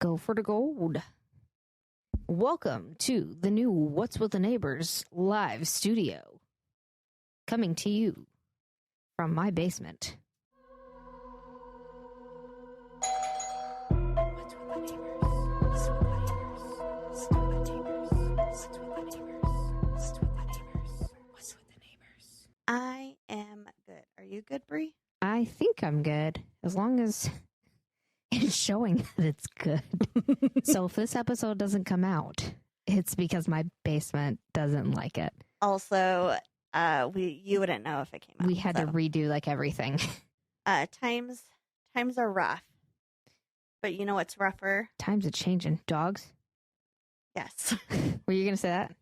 Go for the gold. Welcome to the new What's with the Neighbors live studio. Coming to you from my basement. I am good. Are you good, Bree? I think I'm good, as long as it's showing that it's good. So if this episode doesn't come out, it's because my basement doesn't like it. Also, you wouldn't know if it came out. We had to redo like everything. Times are rough. But you know what's rougher? Times are changing. Dogs? Yes. Were you going to say that?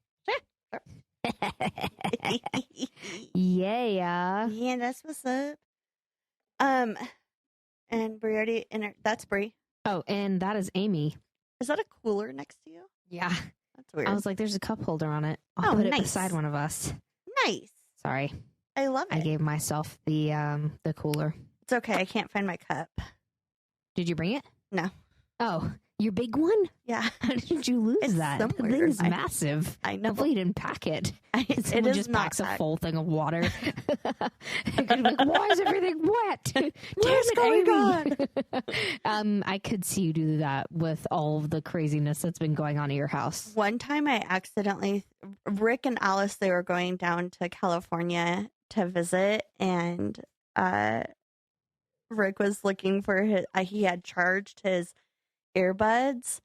Yeah. Yeah, that's what's up. And Bree already that's Bree. Oh, and that is Amy. Is that a cooler next to you? Yeah. That's weird. I was like, there's a cup holder on it. I'll put it beside one of us. Nice. Sorry. I love it. I gave myself the cooler. It's okay. I can't find my cup. Did you bring it? No. Oh, your big one? Yeah. How did you lose It's that? The somewhere. thing's massive. I know. Hopefully you didn't pack it. It is just not packs a packed. full thing of water. I'm like, why is everything wet? What's going on? I could see you do that with all of the craziness that's been going on at your house. One time I accidentally, Rick and Alice, they were going down to California to visit, and Rick was looking for he had charged his earbuds,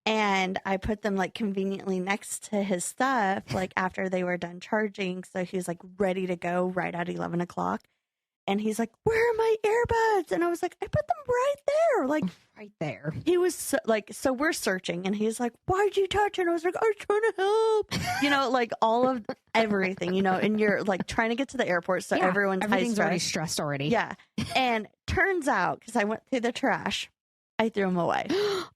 and I put them like conveniently next to his stuff, like after they were done charging. So he was like ready to go right at 11 o'clock. And he's like, "Where are my earbuds?" And I was like, "I put them right there." Like right there. He was so we're searching, and he's like, "Why'd you touch it?" And I was like, "I was trying to help." You know, like all of everything, you know, and you're like trying to get to the airport. So everything's already stressed already. Yeah. And turns out, because I went through the trash, I threw them away.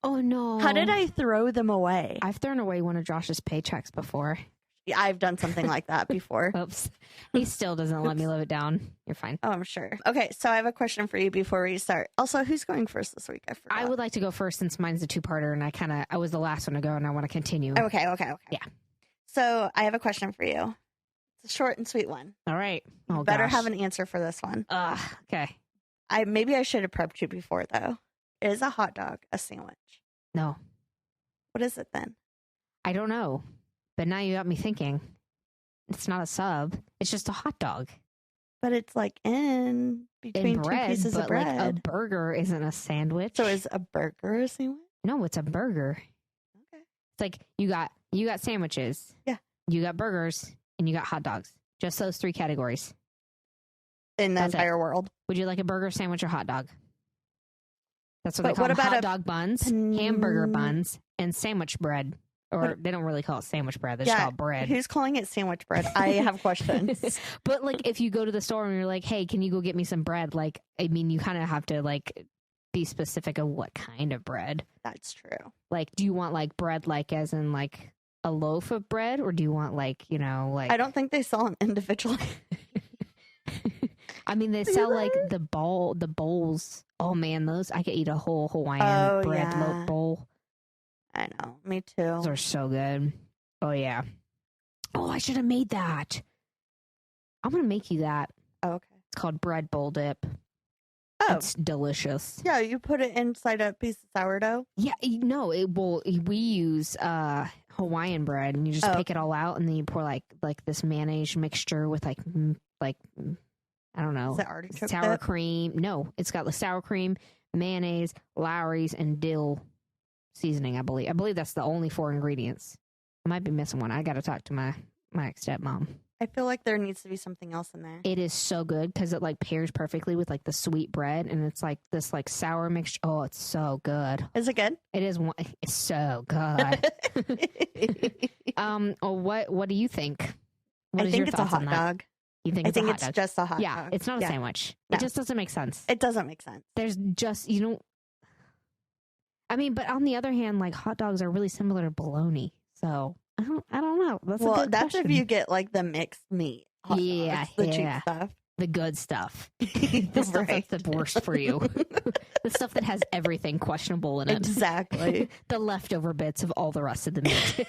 Oh, no. How did I throw them away? I've thrown away one of Josh's paychecks before. Yeah, I've done something like that before. Oops. He still doesn't let me live it down. You're fine. Oh, I'm sure. Okay, so I have a question for you before we start. Also, who's going first this week? I forgot. I would like to go first since mine's a two-parter, and I was the last one to go, and I want to continue. Okay. Yeah. So I have a question for you. It's a short and sweet one. All right. You better have an answer for this one. Okay. Maybe I should have prepped you before, though. Is a hot dog a sandwich? No. What is it then? I don't know. But now you got me thinking. It's not a sub. It's just a hot dog. But it's like in between bread, two pieces of bread. Like a burger isn't a sandwich. So is a burger a sandwich? No, it's a burger. Okay. It's like you got sandwiches. Yeah. You got burgers and you got hot dogs. Just those three categories. In the entire world. Would you like a burger, sandwich, or hot dog? That's what they call what them. about Hot dog buns, hamburger buns, and sandwich bread. Or they don't really call it sandwich bread. They just call it bread. Who's calling it sandwich bread? I have questions. But like if you go to the store and you're like, hey, can you go get me some bread? Like, I mean, you kind of have to like be specific of what kind of bread. That's true. Like, do you want like bread like as in like a loaf of bread? Or do you want like, you know, like... I don't think they sell them individually. I mean, they sell like the bowls. Oh man, those, I could eat a whole Hawaiian bread bowl. I know, me too. Those are so good. Oh, yeah. Oh, I should have made that. I'm going to make you that. Oh, okay. It's called bread bowl dip. Oh. It's delicious. Yeah, you put it inside a piece of sourdough? Yeah, no, we use Hawaiian bread, and you just pick it all out, and then you pour like this mayonnaise mixture with like I don't know. Is it artichoke sour dip? cream. No, it's got the sour cream, mayonnaise, Lowry's, and dill seasoning, I believe. I believe that's the only 4 ingredients. I might be missing one. I got to talk to my stepmom. I feel like there needs to be something else in there. It is so good because it like pairs perfectly with like the sweet bread, and it's like this like sour mixture. Oh, it's so good. Is it good? It is. It's so good. What do you think? I think it's a hot dog. You think I it's a think hot it's dog? just a hot Yeah, dog. it's not a sandwich. No. It just doesn't make sense. It doesn't make sense. There's just, you know, I mean, but on the other hand, like hot dogs are really similar to bologna. So I don't know. That's a good that's question. if you get like the mixed meat. Hot dogs, the cheap stuff. the good stuff. The stuff Right. that's the worst for you. The stuff that has everything questionable in it. Exactly. The leftover bits of all the rest of the meat.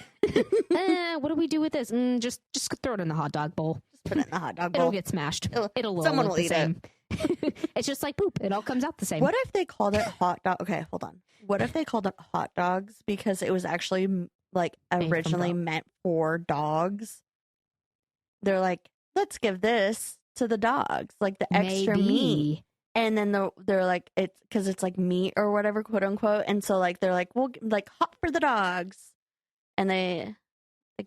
What do we do with this? Just throw it in the hot dog bowl. Just put it in the hot dog bowl. It'll get smashed. It'll all someone look will the eat same. It's just like poop. It all comes out the same. What if they called it hot dog? Okay, hold on. What if they called it hot dogs because it was actually like originally meant for dogs? They're like, let's give this to the dogs, like the extra meat. And then they're like, it's because it's like meat or whatever, quote unquote. And so like they're like, well, like hot for the dogs, and they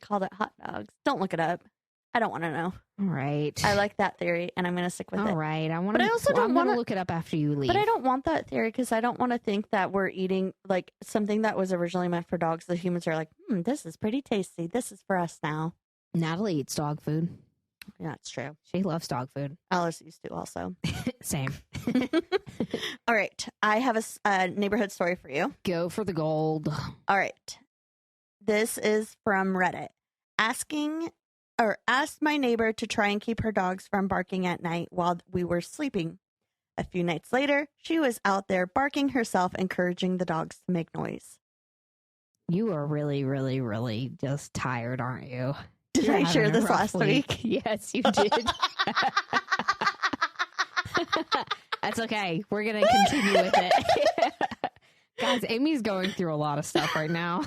called it hot dogs. Don't look it up. I don't want to know. All right. I like that theory, and I'm going to stick with it. All right. I want But I also don't want to look it up after you leave. But I don't want that theory because I don't want to think that we're eating like something that was originally meant for dogs. The humans are like, this is pretty tasty. This is for us now. Natalie eats dog food. Yeah, that's true. She loves dog food. Alice used to also. Same. All right. I have a neighborhood story for you. Go for the gold. All right. This is from Reddit. Asked my neighbor to try and keep her dogs from barking at night while we were sleeping. A few nights later, she was out there barking herself, encouraging the dogs to make noise. You are really, really, really just tired, aren't you? Did I share this last week? Yes, you did. That's okay. We're going to continue with it. Guys, Amy's going through a lot of stuff right now.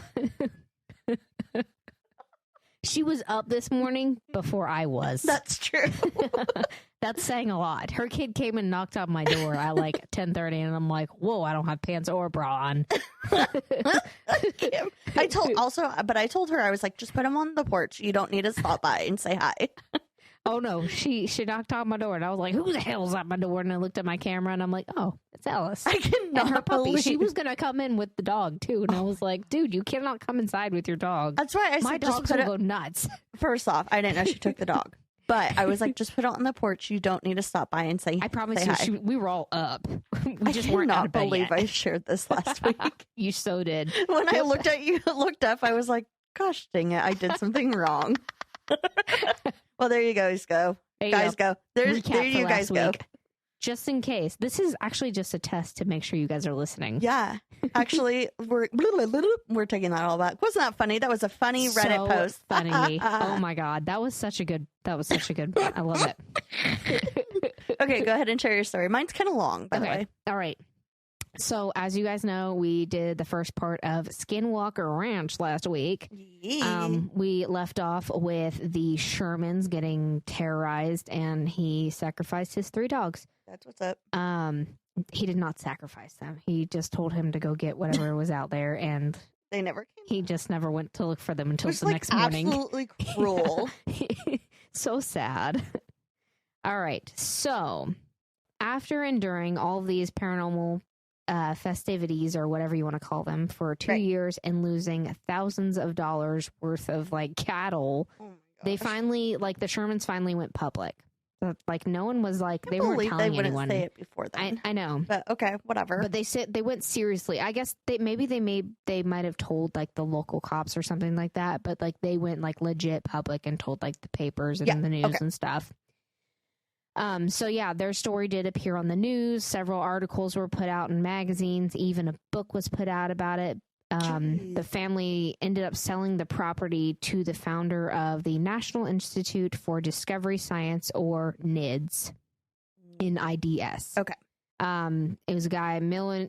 She was up this morning before I was. That's true. That's saying a lot. Her kid came and knocked on my door at like 10:30, and I'm like, "Whoa, I don't have pants or a bra on." I told her, I was like, just put them on the porch. You don't need to stop by and say hi. Oh no, she knocked on my door, and I was like, "Who the hell's at my door?" And I looked at my camera, and I'm like, "Oh, it's Alice." I cannot and her puppy. believe She was gonna come in with the dog too, and I was like, "Dude, you cannot come inside with your dog." That's why I my said, dogs will go nuts. First off, I didn't know she took the dog, but I was like, just put it on the porch. You don't need to stop by and say. I promise say you, hi. we were all up. We just I weren't out cannot of bed believe yet. I shared this last week. You so did. When I looked up, I was like, gosh dang it, I did something wrong. Well, there you guys go. There you guys go. Just in case. This is actually just a test to make sure you guys are listening. Yeah. Actually, we're taking that all back. Wasn't that funny? That was a funny Reddit post. Funny. Oh my God. That was such a good I love it. Okay, go ahead and share your story. Mine's kind of long, by the way. All right. So, as you guys know, we did the first part of Skinwalker Ranch last week. We left off with the Shermans getting terrorized, and he sacrificed his 3 dogs. That's what's up. He did not sacrifice them. He just told him to go get whatever was out there, and they never came. He just never went to look for them until the next morning. Absolutely cruel. So sad. All right. So, after enduring all of these paranormal festivities or whatever you want to call them for 2 years and losing thousands of dollars worth of like cattle, they finally, like the Shermans finally went public. Like no one was like, they weren't telling anyone. They wouldn't say it before then. I know, but okay, whatever. But they went seriously. I guess they might have told like the local cops or something like that. But like they went like legit public and told like the papers and the news and stuff. So yeah, their story did appear on the news. Several articles were put out in magazines. Even a book was put out about it. The family ended up selling the property to the founder of the National Institute for Discovery Science, or NIDS, NIDS. Okay. It was a guy,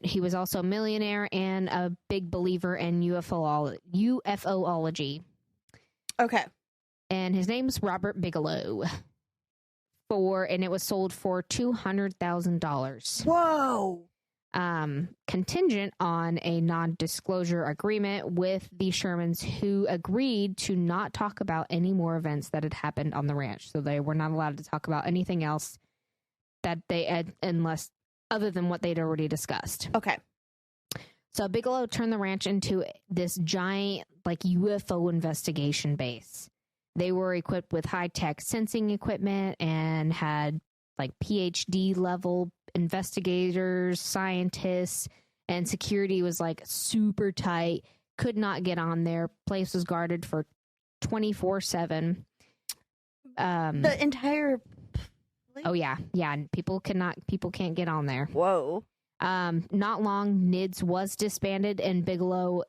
he was also a millionaire and a big believer in UFOlogy. Okay. And his name's Robert Bigelow. And it was sold for $200,000. Whoa. Contingent on a non-disclosure agreement with the Shermans, who agreed to not talk about any more events that had happened on the ranch. So they were not allowed to talk about anything else that they had, unless other than what they'd already discussed. Okay. So Bigelow turned the ranch into this giant like UFO investigation base. They were equipped with high-tech sensing equipment and had like PhD level investigators, scientists, and security was like super tight. Could not get on there. Place was guarded for 24/7. The entire Really? Oh yeah. Yeah. And people can't get on there. Whoa. Not long, NIDS was disbanded and Bigelow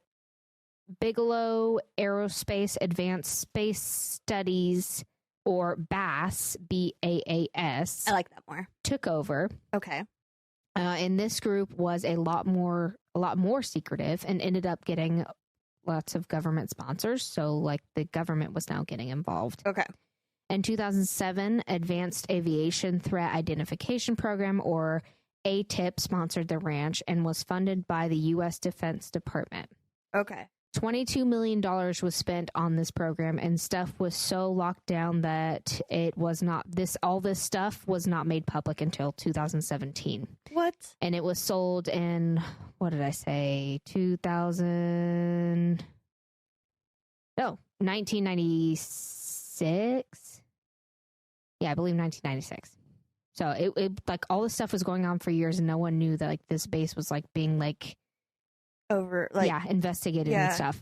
Aerospace Advanced Space Studies, or BAAS, BAAS, I like that more, took over. Okay. And this group was a lot more secretive and ended up getting lots of government sponsors. So like the government was now getting involved. Okay. In 2007, Advanced Aviation Threat Identification Program, or ATIP, sponsored the ranch and was funded by the U.S. Defense Department. Okay. $22 million was spent on this program, and stuff was so locked down that it was not all this stuff was not made public until 2017. What? And it was sold in, what did I say, 1996? Yeah, I believe 1996. So it like all this stuff was going on for years and no one knew that like this base was like being like over like investigated and stuff.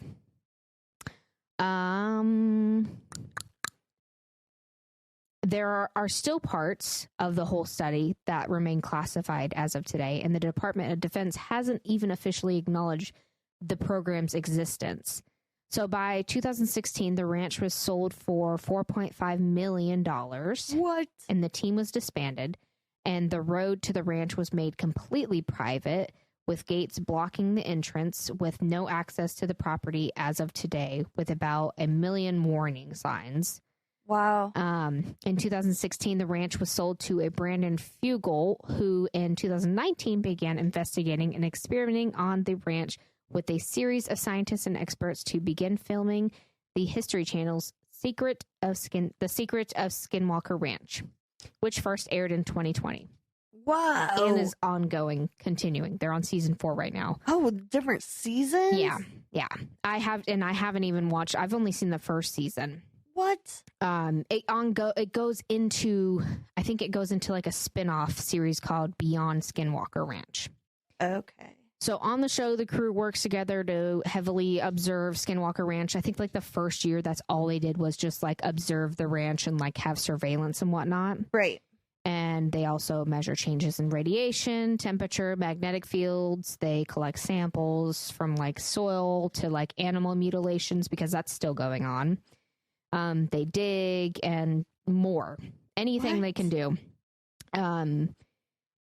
There are still parts of the whole study that remain classified as of today, and the Department of Defense hasn't even officially acknowledged the program's existence. So by 2016, the ranch was sold for $4.5 million. What? And the team was disbanded, and the road to the ranch was made completely private, with gates blocking the entrance, with no access to the property as of today, with about 1 million warning signs. Wow. In 2016, the ranch was sold to a Brandon Fugel, who in 2019 began investigating and experimenting on the ranch with a series of scientists and experts to begin filming the History Channel's The Secret of Skinwalker Ranch, which first aired in 2020. Wow. And is ongoing, continuing. They're on season 4 right now. Oh, different seasons? Yeah. I haven't even watched. I've only seen the first season. What? It goes into, I think it goes into like a spin-off series called Beyond Skinwalker Ranch. Okay. So on the show, the crew works together to heavily observe Skinwalker Ranch. I think like the first year, that's all they did was just like observe the ranch and like have surveillance and whatnot. Right. And they also measure changes in radiation, temperature, magnetic fields. They collect samples from like soil to like animal mutilations, because that's still going on. They dig and more. Anything they can do. I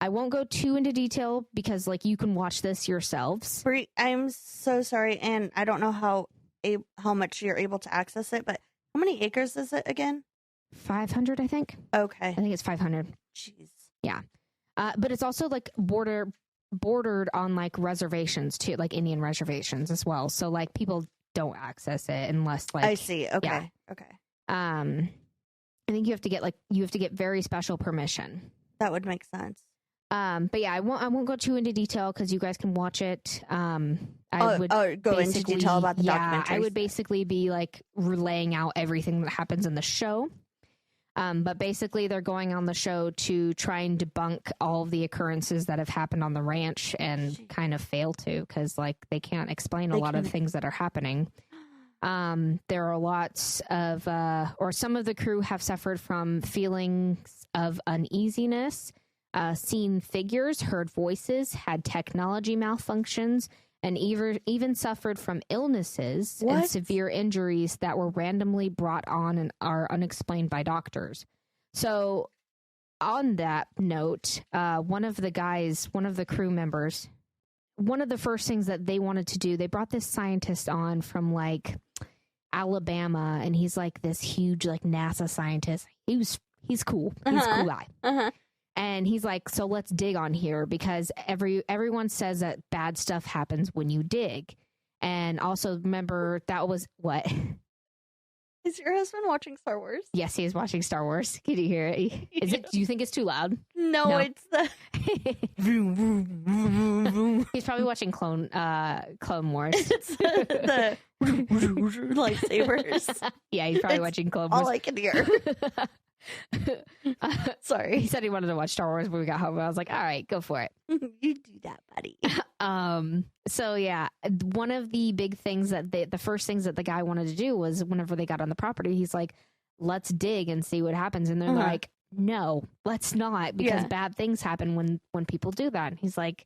won't go too into detail because like you can watch this yourselves. I'm so sorry, and I don't know how much you're able to access it, but how many acres is it again? 500, I think. Okay. I think it's 500. Jeez. Yeah. But it's also like bordered on like reservations too, like Indian reservations as well. So like people don't access it unless like I see. Okay. Yeah. Okay. I think you have to get very special permission. That would make sense. But yeah, I won't go too into detail because you guys can watch it. I would go into detail about the documentary. I would basically be like relaying out everything that happens in the show. But basically they're going on the show to try and debunk all of the occurrences that have happened on the ranch and kind of fail to, because like they can't explain a lot of things that are happening. There are lots of, or some of the crew have suffered from feelings of uneasiness, seen figures, heard voices, had technology malfunctions, and even suffered from illnesses and severe injuries that were randomly brought on and are unexplained by doctors. So on that note, one of the crew members, one of the first things that they wanted to do, they brought this scientist on from like Alabama, and he's like this huge like NASA scientist. He's cool. He's a cool guy. Uh-huh. And he's like, so let's dig on here, because everyone says that bad stuff happens when you dig. And also remember, that was what? Is your husband watching Star Wars? Yes, he is watching Star Wars. Can you hear it? Is it? Do you think it's too loud? No. It's the He's probably watching Clone Wars. It's the lightsabers. Yeah, he's probably watching Clone Wars. All I can hear. Sorry. He said he wanted to watch Star Wars when we got home. I was like, all right, go for it. You do that, buddy. So yeah, one of the big things that the first things that the guy wanted to do was, whenever they got on the property, he's like, let's dig and see what happens. And they're like, no, let's not, because bad things happen when people do that. And he's like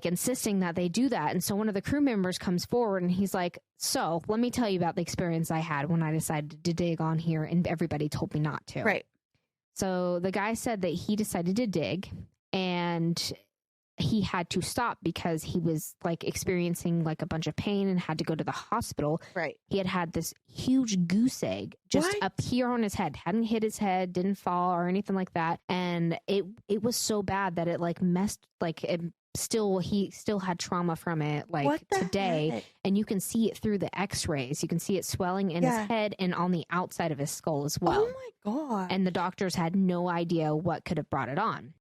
insisting that they do that. And so one of the crew members comes forward and he's like, so let me tell you about the experience I had when I decided to dig on here and everybody told me not to. Right. So the guy said that he decided to dig and he had to stop because he was like experiencing like a bunch of pain and had to go to the hospital. Right. He had this huge goose egg just up here on his head, hadn't hit his head, didn't fall or anything like that. And it was so bad that it like messed, like it he still had trauma from it like today. Heck? And you can see it through the x-rays. You can see it swelling in his head and on the outside of his skull as well. Oh my God. And the doctors had no idea what could have brought it on.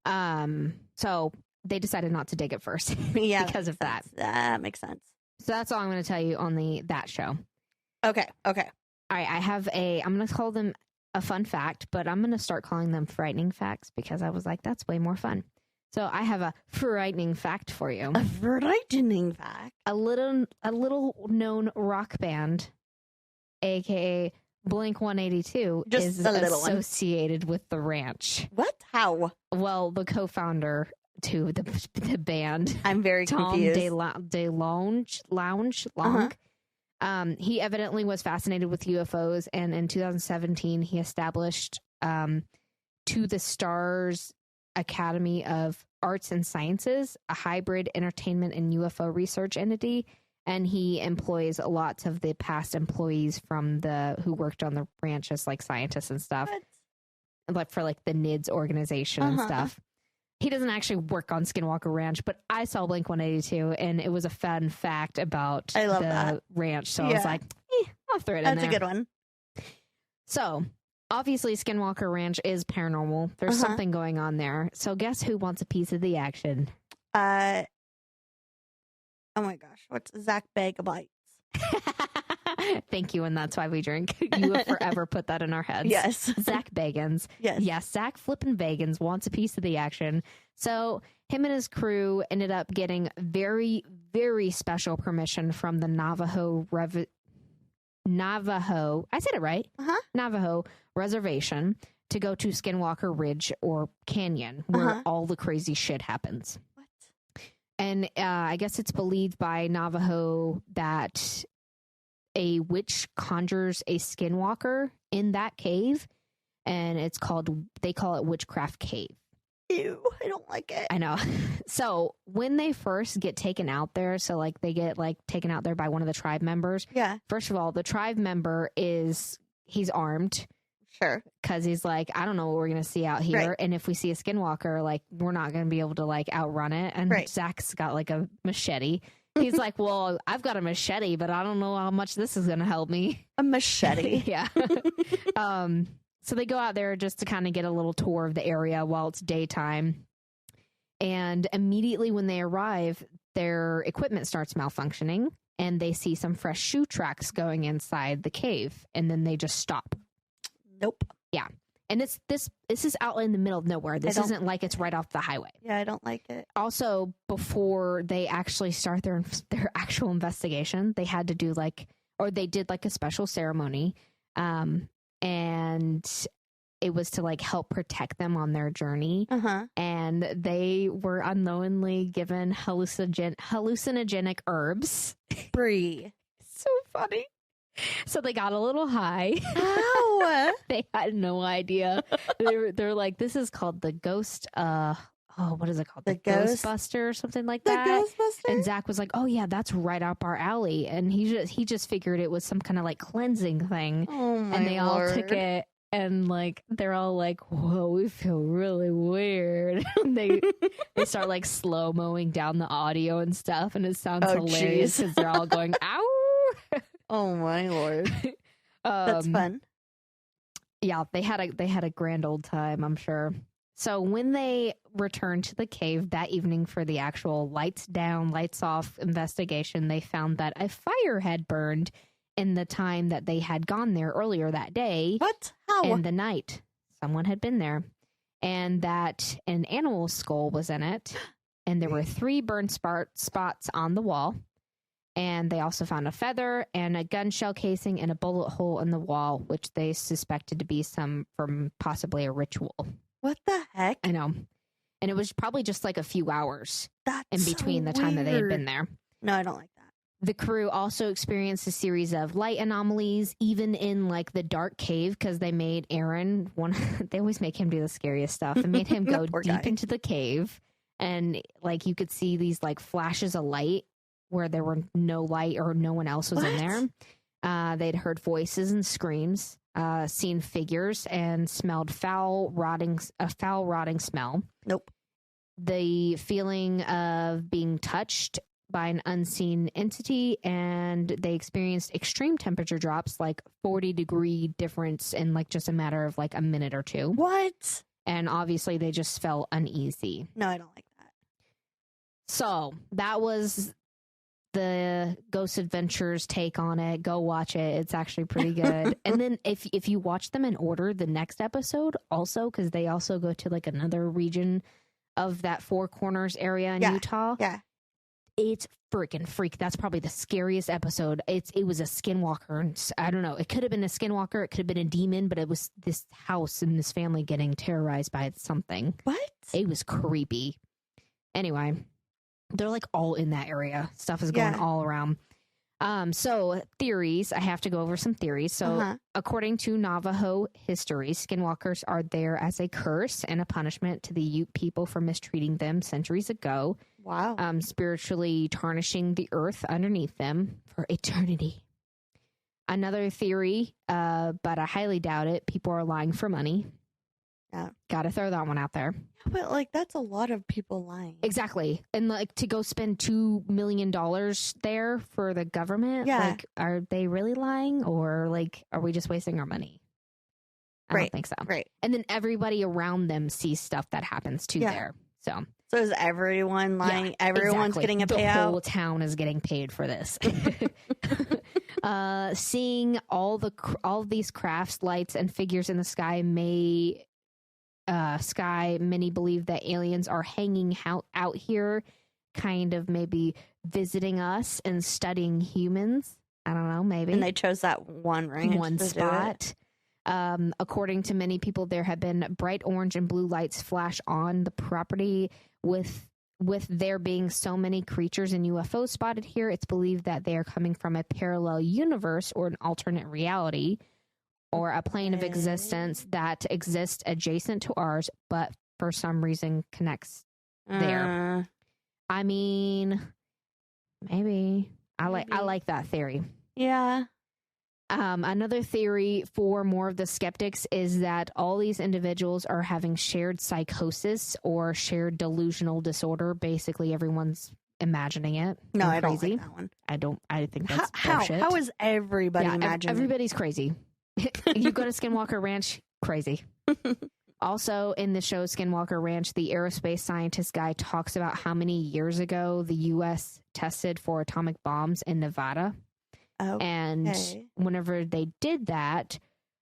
So they decided not to dig at first because of that. That makes sense. So that's all I'm going to tell you on that show. Okay. All right. I'm going to call them a fun fact, but I'm going to start calling them frightening facts because I was like, that's way more fun. So I have a frightening fact for you. A frightening fact? A little known rock band, aka Blink-182, is associated with the ranch. What? How? Well, the co-founder to the band, I'm very confused. Tom DeLonge. He evidently was fascinated with UFOs, and in 2017 he established To the Stars Academy of Arts and Sciences, a hybrid entertainment and UFO research entity, and he employs lots of the past employees from who worked on the ranch as like scientists and stuff, like for like the NIDS organization and stuff. He doesn't actually work on Skinwalker Ranch, but I saw Blink-182 and it was a fun fact about the ranch. So I was like, I'll throw it in there. That's a good one. So obviously Skinwalker Ranch is paranormal. There's something going on there. So guess who wants a piece of the action? Oh my gosh. What's Zach Bagabites? Thank you, and that's why we drink. You have forever put that in our heads. Yes. Zach Bagans. Yes, Zach flippin' Bagans wants a piece of the action. So him and his crew ended up getting very, very special permission from the Navajo, I said it right, Navajo Reservation to go to Skinwalker Ridge or Canyon, where all the crazy shit happens. What? And I guess it's believed by Navajo that a witch conjures a skinwalker in that cave, and they call it Witchcraft Cave. Ew, I don't like it. I know. So when they first get taken out there, so like they get like taken out there by one of the tribe members. Yeah. First of all, the tribe member he's armed. Sure. Because he's like, I don't know what we're going to see out here. Right. And if we see a skinwalker, like we're not going to be able to like outrun it. And Zach's got like a machete. He's like, well, I've got a machete, but I don't know how much this is going to help me. A machete. Yeah. So they go out there just to kind of get a little tour of the area while it's daytime. And immediately when they arrive, their equipment starts malfunctioning and they see some fresh shoe tracks going inside the cave. And then they just stop. Nope. Yeah. And this is out in the middle of nowhere. This isn't like it's right off the highway. Yeah, I don't like it. Also, before they actually start their actual investigation, they had to do they did like a special ceremony. And it was to like help protect them on their journey. And they were unknowingly given hallucinogenic herbs. Brie. So funny. So they got a little high. Ow! They had no idea. They're like, this is called the ghost. What is it called? The Ghostbuster or something like that. The Ghostbuster. And Zach was like, oh yeah, that's right up our alley. And he just figured it was some kind of like cleansing thing. Oh my And they Lord. all took it. And like they're all like, whoa, we feel really weird. And they start like slow mowing down the audio and stuff, and it sounds hilarious because they're all going, ow. Oh my Lord. That's fun. Yeah, they had a grand old time, I'm sure. So when they returned to the cave that evening for the actual lights down, lights off investigation, they found that a fire had burned in the time that they had gone there earlier that day. What? How? In the night. Someone had been there. And that an animal skull was in it. And there were 3 burn spots on the wall. And they also found a feather and a gun shell casing and a bullet hole in the wall, which they suspected to be from possibly a ritual. What the heck? I know. And it was probably just like a few hours in between so the time that they had been weird. there. No, I don't like that. The crew also experienced a series of light anomalies, even in like the dark cave, because they made Aaron they always make him do the scariest stuff. They made him go deep into the cave, and like you could see these like flashes of light where there were no light or no one else was in there. They'd heard voices and screams, seen figures, and smelled foul rotting smell. Nope. The feeling of being touched by an unseen entity, and they experienced extreme temperature drops, like 40-degree difference in like just a matter of like a minute or two. What? And obviously they just felt uneasy. No, I don't like that. So that was the Ghost Adventures take on it. Go watch it. It's actually pretty good. And then if you watch them in order, the next episode also, because they also go to like another region of that Four Corners area in Utah. Yeah. It's freaking freak. That's probably the scariest episode. It was a skinwalker. And I don't know. It could have been a skinwalker. It could have been a demon, but it was this house and this family getting terrorized by something. What? It was creepy. Anyway, they're like all in that area. Stuff is going all around. So theories. I have to go over some theories. So according to Navajo history, skinwalkers are there as a curse and a punishment to the Ute people for mistreating them centuries ago. Wow. Spiritually tarnishing the earth underneath them for eternity. Another theory, but I highly doubt it, people are lying for money. Yeah. Gotta throw that one out there. But like that's a lot of people lying. Exactly. And like to go spend $2 million there for the government. Yeah. Like, are they really lying, or like are we just wasting our money? I don't think so. Right. And then everybody around them sees stuff that happens too there. So is everyone lying? Yeah, everyone's getting a payout. The whole town is getting paid for this. Seeing all these crafts, lights, and figures in the sky many believe that aliens are hanging out here, kind of maybe visiting us and studying humans. I don't know, maybe. And they chose that one spot. According to many people, there have been bright orange and blue lights flash on the property. With there being so many creatures and UFOs spotted here, it's believed that they are coming from a parallel universe or an alternate reality, or a plane of existence that exists adjacent to ours, but for some reason connects there. I mean, maybe. I like that theory. Yeah. Another theory for more of the skeptics is that all these individuals are having shared psychosis or shared delusional disorder. Basically, everyone's imagining it. No, I don't like that one. I think that's bullshit. How is everybody imagining? Everybody's crazy. You go to Skinwalker Ranch, crazy. Also, in the show Skinwalker Ranch, the aerospace scientist guy talks about how many years ago the U.S. tested for atomic bombs in Nevada. Okay. And whenever they did that,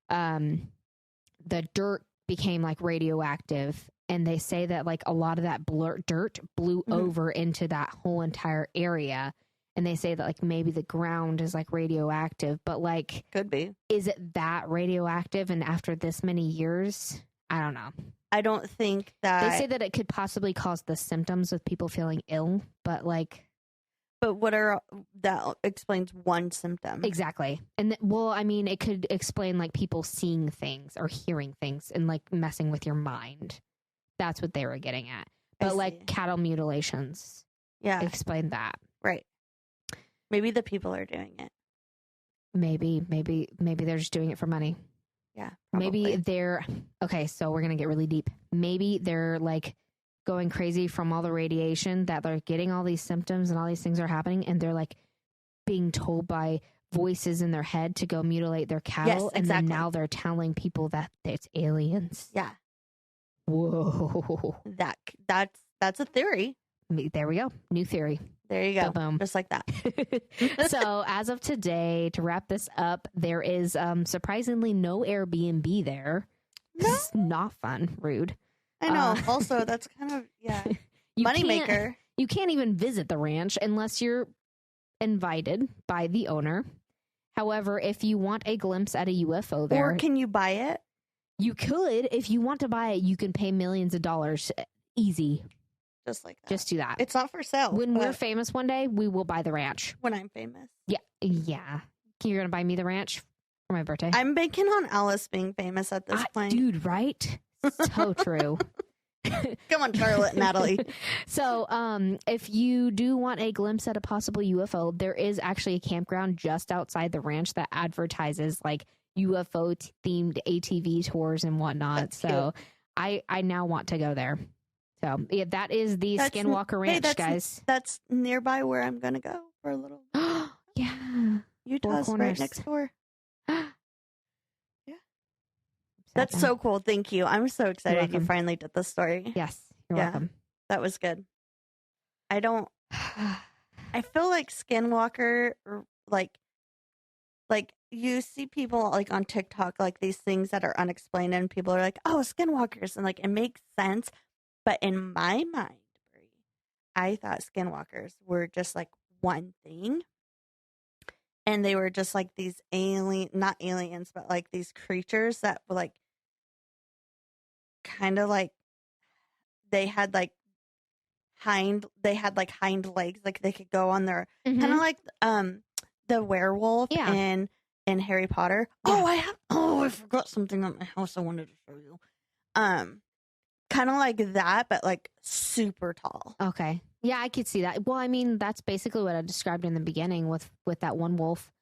the dirt became like radioactive. And they say that like a lot of that dirt blew over into that whole entire area. And they say that like maybe the ground is like radioactive, but like could be. Is it that radioactive? And after this many years, I don't know. I don't think that they say that it could possibly cause the symptoms of people feeling ill, but like. But that explains one symptom. Exactly. And I mean, it could explain like people seeing things or hearing things and like messing with your mind. That's what they were getting at. But like cattle mutilations. Yeah. Explain that. Right. Maybe the people are doing it. Maybe they're just doing it for money. Yeah. Probably. Maybe they're okay. So we're going to get really deep. Maybe they're like going crazy from all the radiation, that they're getting all these symptoms and all these things are happening, and they're like being told by voices in their head to go mutilate their cattle. Yes, exactly. And then now they're telling people that it's aliens. Yeah. Whoa. That's a theory. There we go. New theory. There you go. Boom. Just like that. So as of today, to wrap this up, there is surprisingly no Airbnb there. No? It's not fun. Rude. I know. Also, that's kind of, moneymaker. You can't even visit the ranch unless you're invited by the owner. However, if you want a glimpse at a UFO there... Or can you buy it? You could. If you want to buy it, you can pay millions of dollars. Easy. Just like that. Just do that. It's not for sale. When we're famous one day, we will buy the ranch. When I'm famous. Yeah. Yeah. You're going to buy me the ranch for my birthday? I'm banking on Alice being famous at this point. Dude, right? So true. Come on, Charlotte, Natalie. So, if you do want a glimpse at a possible UFO, there is actually a campground just outside the ranch that advertises like UFO themed ATV tours and whatnot. That's so cute. I now want to go there. So yeah, that is the Skinwalker Ranch, guys. That's nearby where I'm gonna go for a little. Yeah, Utah's right next door. That's so cool. Thank you. I'm so excited you finally did the story. Yes. You're welcome. That was good. I feel like Skinwalker, like you see people like on TikTok, like these things that are unexplained and people are like, oh, Skinwalkers. And like, it makes sense. But in my mind, I thought Skinwalkers were just like one thing. And they were just like these not aliens, but like these creatures that were like, kind of like they had like hind legs, like they could go on their kind of like the werewolf in Harry Potter. Yeah. I forgot something at my house I wanted to show you. Kind of like that, but like super tall. Okay. Yeah, I could see that. Well, I mean, that's basically what I described in the beginning with that one wolf.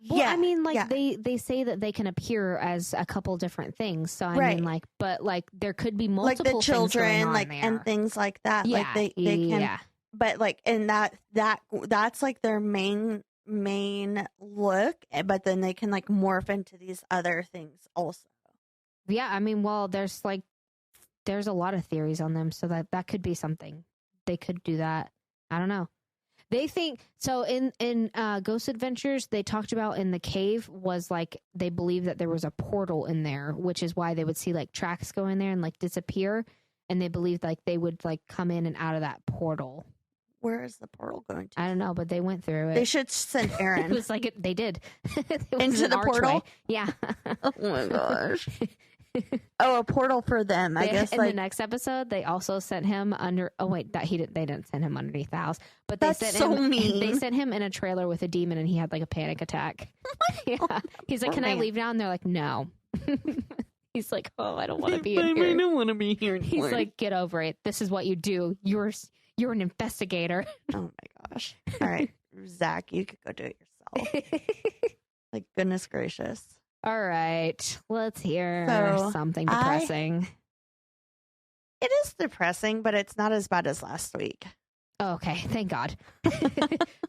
Well, yeah, I mean, like they say that they can appear as a couple different things. So I mean, like, but like there could be multiple like the children, things going on like there. and things like that. Yeah, like they can. Yeah. But like, and that's like their main look. But then they can like morph into these other things also. Yeah, I mean, well, there's a lot of theories on them, so that could be something. They could do that. I don't know. They think so in Ghost Adventures, they talked about in the cave was like they believe that there was a portal in there, which is why they would see like tracks go in there and like disappear, and they believed like they would like come in and out of that portal. Where is the portal going to? I don't know, but they went through it. They should send Aaron. It was like they did. Into the portal? Yeah. Oh my gosh. Oh, a portal for them. I guess in the next episode, they also sent him under. Oh wait, they didn't send him underneath the house, but they sent him. Mean. They sent him in a trailer with a demon, and he had like a panic attack. Yeah, he's like, "Can I leave now?" And they're like, "No." He's like, "Oh, I don't want to be in here. I don't want to be here anymore." He's like, "Get over it. This is what you do. You're an investigator." Oh my gosh! All right, Zach, you could go do it yourself. Like, goodness gracious. All right, let's hear something depressing. It is depressing, but it's not as bad as last week. Oh, okay, thank God.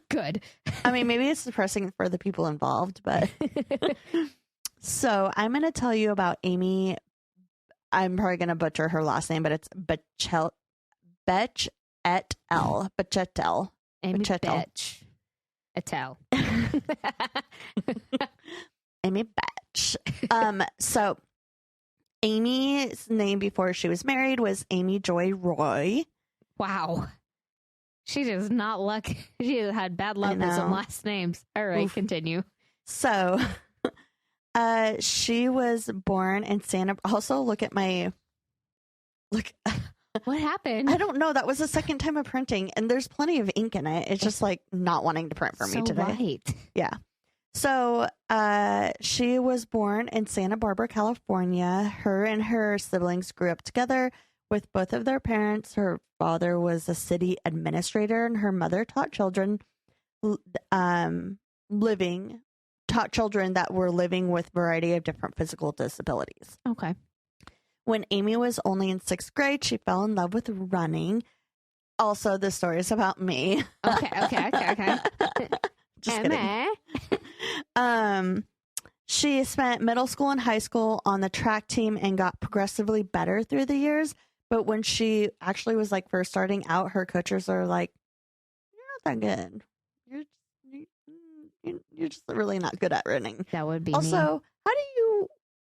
Good. I mean, maybe it's depressing for the people involved, but... So, I'm going to tell you about Amy. I'm probably going to butcher her last name, but it's Bechell. Bechell. Amy Bechell. Amy Bechell. So Amy's name before she was married was Amy Joy Roy. Wow. She does not luck. She has had bad luck with some last names. All right, continue. So she was born in Santa. Also, look. What happened? I don't know. That was the second time of printing, and there's plenty of ink in it. It's just like not wanting to print for me today. Right. Yeah. So she was born in Santa Barbara, California. Her and her siblings grew up together with both of their parents. Her father was a city administrator, and her mother taught children that were living with a variety of different physical disabilities. Okay. When Amy was only in 6th grade, she fell in love with running. Also, the story is about me. Okay. Just kidding. She spent middle school and high school on the track team and got progressively better through the years. But when she actually was like first starting out, her coaches are like, "You're not that good. You're just really not good at running." That would be also.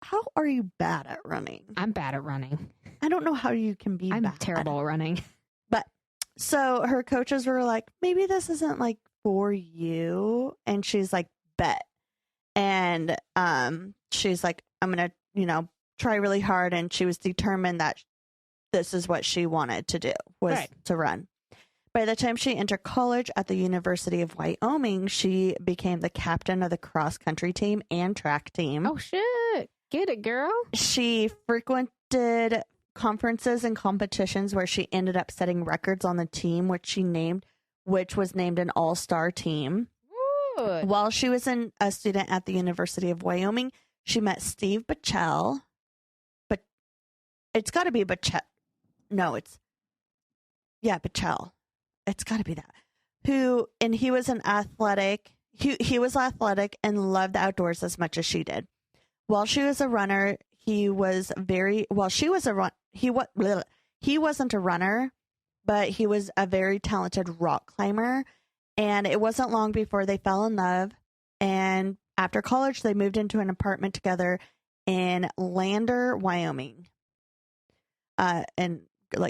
How are you bad at running? I'm bad at running. I don't know how you can be. I'm terrible at running. But so her coaches were like, maybe this isn't like for you. And she's like, bet. And she's like, I'm going to, try really hard. And she was determined that this is what she wanted to do, was to run. By the time she entered college at the University of Wyoming, she became the captain of the cross-country team and track team. Oh, shit. Get it, girl. She frequented conferences and competitions where she ended up setting records on the team, which was named an all-star team. Ooh. While she was a student at the University of Wyoming, she met Steve Bechell. But it's got to be Bechell. No, Bechell. It's got to be that. He was an athletic. He was athletic and loved the outdoors as much as she did. While she was a runner, he wasn't a runner, but he was a very talented rock climber. And it wasn't long before they fell in love. And after college, they moved into an apartment together in Lander, Wyoming. And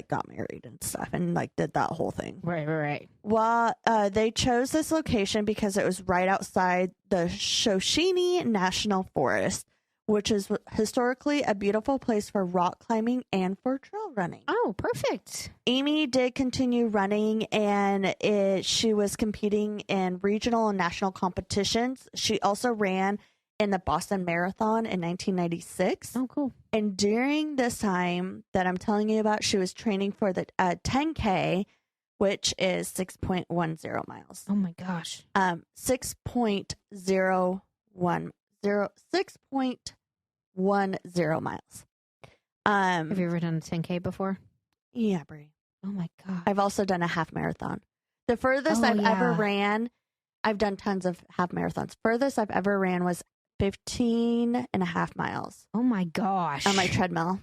got married and stuff and did that whole thing. Right. Well, they chose this location because it was right outside the Shoshone National Forest, which is historically a beautiful place for rock climbing and for trail running. Oh, perfect. Amy did continue running, and she was competing in regional and national competitions. She also ran in the Boston Marathon in 1996. Oh, cool. And during this time that I'm telling you about, she was training for the 10K, which is 6.10 miles. Oh, my gosh. 6.10 miles. Have you ever done a 10K before? Yeah, Brie. Oh, my God. I've also done a half marathon. The furthest I've ever ran, I've done tons of half marathons. Furthest I've ever ran was 15 and a half miles. Oh my gosh. On my treadmill.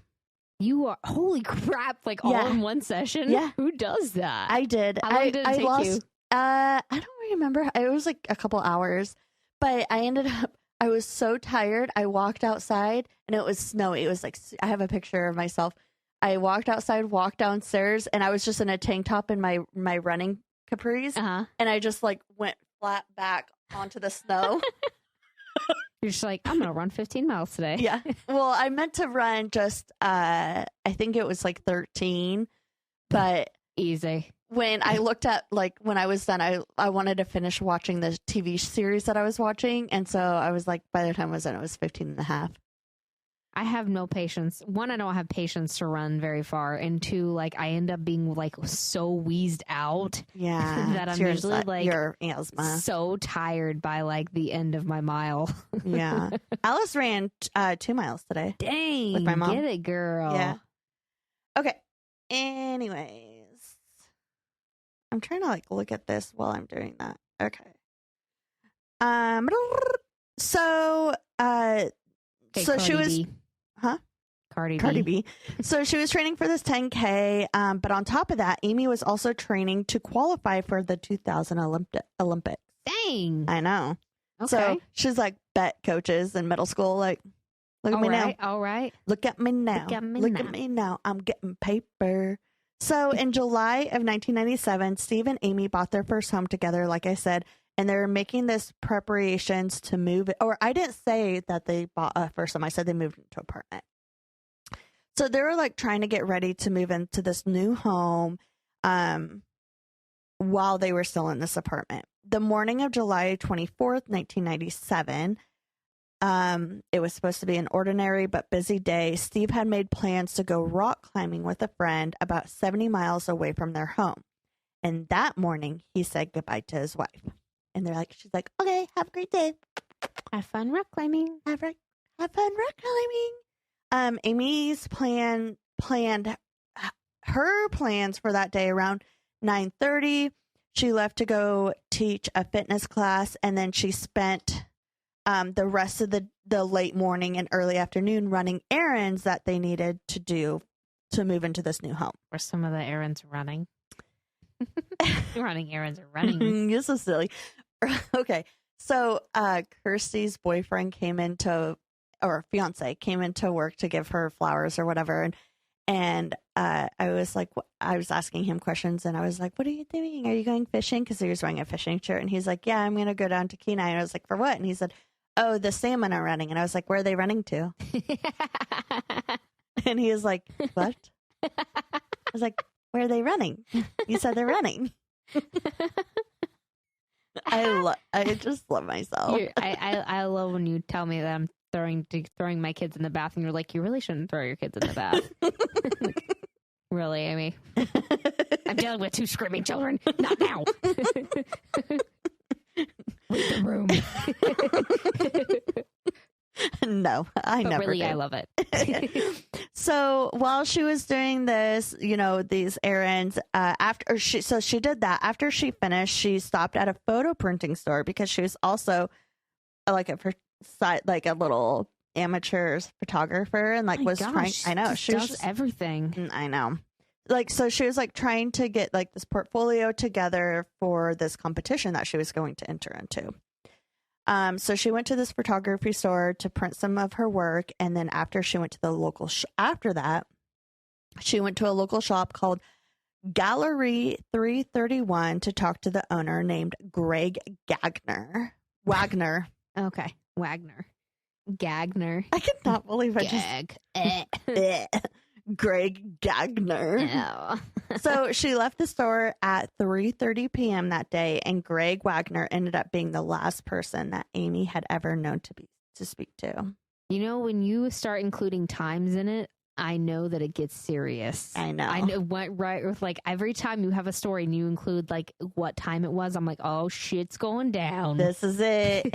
You are, holy crap, all in one session? Yeah. Who does that? I did. How long did it take you? I don't remember. It was a couple hours, but I was so tired. I walked outside and it was snowy. It was I have a picture of myself. I walked outside, walked downstairs, and I was just in a tank top and my running capris. And I just went flat back onto the snow. You're just I'm going to run 15 miles today. Yeah. Well, I meant to run just, I think it was 13, but easy. When I looked at, when I was done, I wanted to finish watching the TV series that I was watching. And so I was by the time I was done, it was 15 and a half. I have no patience. One, I don't have patience to run very far. And two, I end up being so wheezed out. Yeah. That I'm usually your asthma. So tired by the end of my mile. Yeah. Alice ran 2 miles today. Dang. With my mom. Get it, girl. Yeah. Okay. Anyways. I'm trying to look at this while I'm doing that. Okay. So she was. B. Huh? Cardi B. So she was training for this 10K, but on top of that, Amy was also training to qualify for the 2000 Olympics. Dang. I know. Okay. So she's bet coaches in middle school, look at me now. All right. Look at me now. Look at me now. I'm getting paper. So in July of 1997, Steve and Amy bought their first home together, like I said, and they're making this preparations to move it. Or I didn't say that they bought a first home. I said they moved into an apartment. So they were trying to get ready to move into this new home while they were still in this apartment. The morning of July 24th, 1997, it was supposed to be an ordinary but busy day. Steve had made plans to go rock climbing with a friend about 70 miles away from their home. And that morning, he said goodbye to his wife. And she's okay, have a great day. Have fun rock climbing. Have fun rock climbing. Amy's planned her plans for that day around 9:30. She left to go teach a fitness class, and then she spent the rest of the late morning and early afternoon running errands that they needed to do to move into this new home. Were some of the errands running? Running errands are running. You're so silly. Okay. So Kirsty's boyfriend fiance came into work to give her flowers or whatever. And I was like, I was asking him questions, and I was like, what are you doing? Are you going fishing? Because he was wearing a fishing shirt. And he's like, yeah, I'm going to go down to Kenai. And I was like, for what? And he said, oh, the salmon are running. And I was like, where are they running to? And he was like, what? I was like, where are they running? You said they're running. I just love myself. I love when you tell me that I'm throwing my kids in the bath, and you're like, you really shouldn't throw your kids in the bath. Like, really, Amy? I'm dealing with 2 screaming children. Not now. Leave the room. No, I but never really, did. I love it. So while she was doing this, these errands, she did that. After she finished, she stopped at a photo printing store because she was also like a little amateur photographer, and like was trying. I know she does everything. I know. Like, so she was like trying to get like this portfolio together for this competition that she was going to enter into. So she went to this photography store to print some of her work, and then after she went to the local after that, she went to a local shop called Gallery 331 to talk to the owner named Greg Wagner. Okay, Wagner. Gagner. I cannot believe I Gag. Greg Gagner. No. So she left the store at 3:30 p.m. that day, and Greg Wagner ended up being the last person that Amy had ever known to speak to. When you start including times in it, I know that it gets serious. I know. Right with like every time you have a story and you include like what time it was, I'm like, oh, shit's going down. This is it.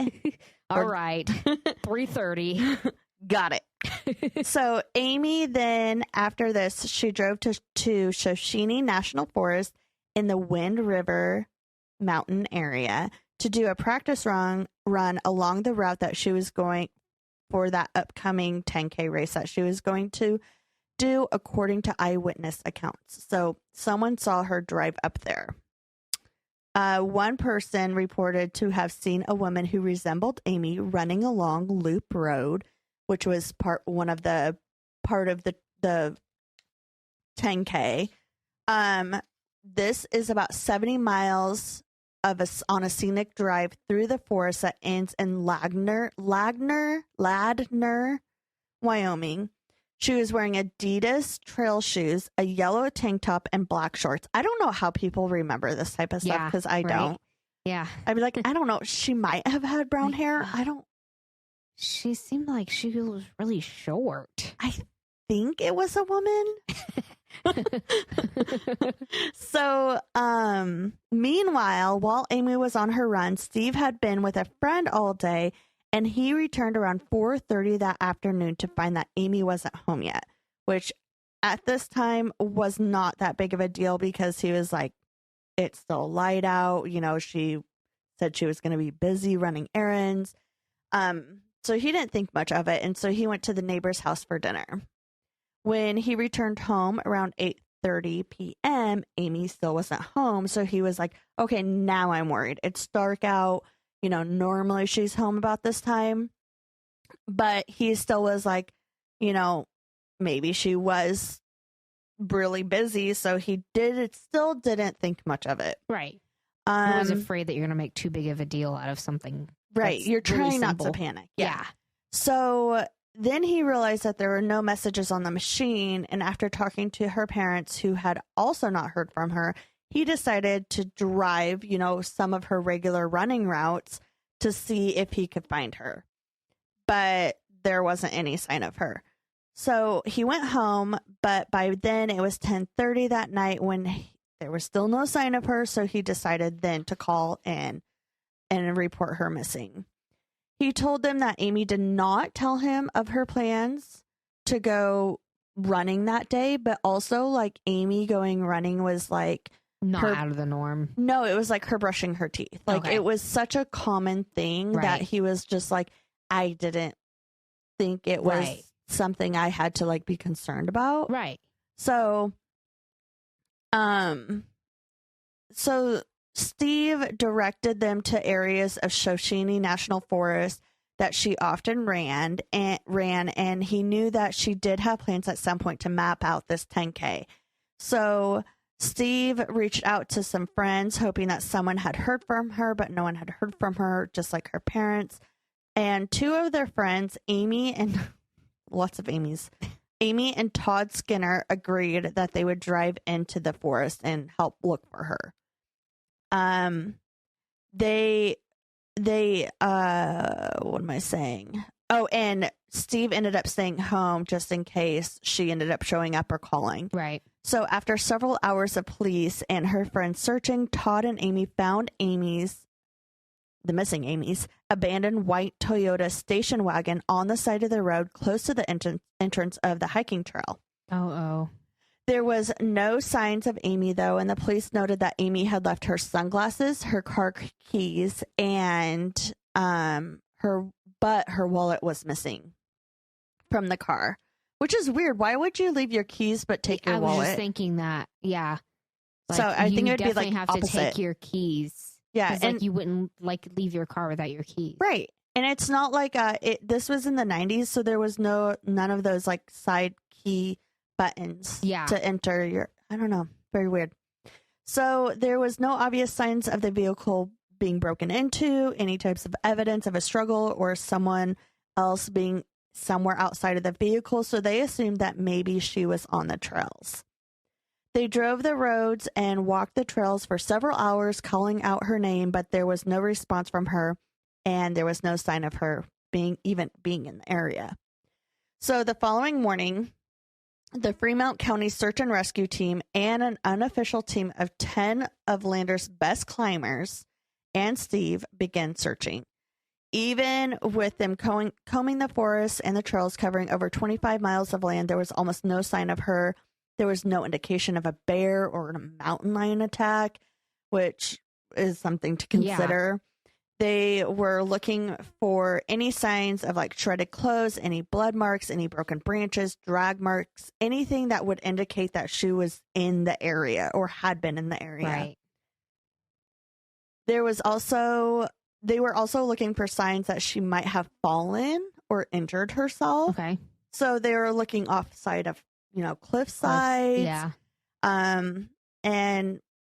All right. 3:30. Got it. So Amy then, after this, she drove to Shoshone National Forest in the Wind River Mountain area to do a practice run along the route that she was going for that upcoming 10K race that she was going to do, according to eyewitness accounts. So someone saw her drive up there. One person reported to have seen a woman who resembled Amy running along Loop Road, which was part of the 10K. This is about 70 miles on a scenic drive through the forest that ends in Ladner, Wyoming. She was wearing Adidas trail shoes, a yellow tank top, and black shorts. I don't know how people remember this type of stuff because I don't. Yeah. I'd be like, I don't know. She might have had brown hair. I don't. She seemed like she was really short. I think it was a woman. So, meanwhile, while Amy was on her run, Steve had been with a friend all day, and he returned around 4:30 that afternoon to find that Amy wasn't home yet, which at this time was not that big of a deal because he was like, it's still light out. She said she was going to be busy running errands. So he didn't think much of it, and so he went to the neighbor's house for dinner. When he returned home around 8:30 p.m., Amy still wasn't home, so he was like, okay, now I'm worried. It's dark out. Normally she's home about this time, but he still was like, maybe she was really busy, so he still didn't think much of it. Right. I was afraid that you're going to make too big of a deal out of something. Right. You're trying really not to panic. Yeah. So then he realized that there were no messages on the machine. And after talking to her parents, who had also not heard from her, he decided to drive, some of her regular running routes to see if he could find her. But there wasn't any sign of her. So he went home, but by then it was 10:30 that night when there was still no sign of her. So he decided then to call in and report her missing. He told them that Amy did not tell him of her plans to go running that day, but also like Amy going running was like not out of the norm. No, it was like her brushing her teeth. Like It was such a common thing that he was just like, I didn't think it was something I had to like be concerned about. Right. So Steve directed them to areas of Shoshone National Forest that she often ran, and he knew that she did have plans at some point to map out this 10K. So Steve reached out to some friends, hoping that someone had heard from her, but no one had heard from her, just like her parents. And two of their friends, Amy and lots of Amy's, Amy and Todd Skinner, agreed that they would drive into the forest and help look for her. What am I saying? Oh, and Steve ended up staying home just in case she ended up showing up or calling. Right. So after several hours of police and her friends searching, Todd and Amy found the missing Amy's abandoned white Toyota station wagon on the side of the road close to the entrance of the hiking trail. Oh. There was no signs of Amy, though, and the police noted that Amy had left her sunglasses, her car keys, and her wallet was missing from the car, which is weird. Why would you leave your keys but take your wallet? I was just thinking that. Yeah. Like, so I think it would be like have opposite. To take your keys. Yeah, and like you wouldn't like leave your car without your keys, right? And it's not like this was in the 90s, so there was none of those like side key buttons to enter your. I don't know, very weird. So there was no obvious signs of the vehicle being broken into, any types of evidence of a struggle, or someone else being somewhere outside of the vehicle. So they assumed that maybe she was on the trails. They drove the roads and walked the trails for several hours, calling out her name, but there was no response from her, and there was no sign of her being in the area. So the following morning, the Fremont County Search and Rescue Team and an unofficial team of 10 of Lander's best climbers and Steve began searching. Even with them combing the forest and the trails covering over 25 miles of land, there was almost no sign of her. There was no indication of a bear or a mountain lion attack, which is something to consider. Yeah. They were looking for any signs of like shredded clothes, any blood marks, any broken branches, drag marks, anything that would indicate that she was in the area or had been in the area. Right. They were also looking for signs that she might have fallen or injured herself. Okay. So they were looking off side of, cliff sides. Yeah.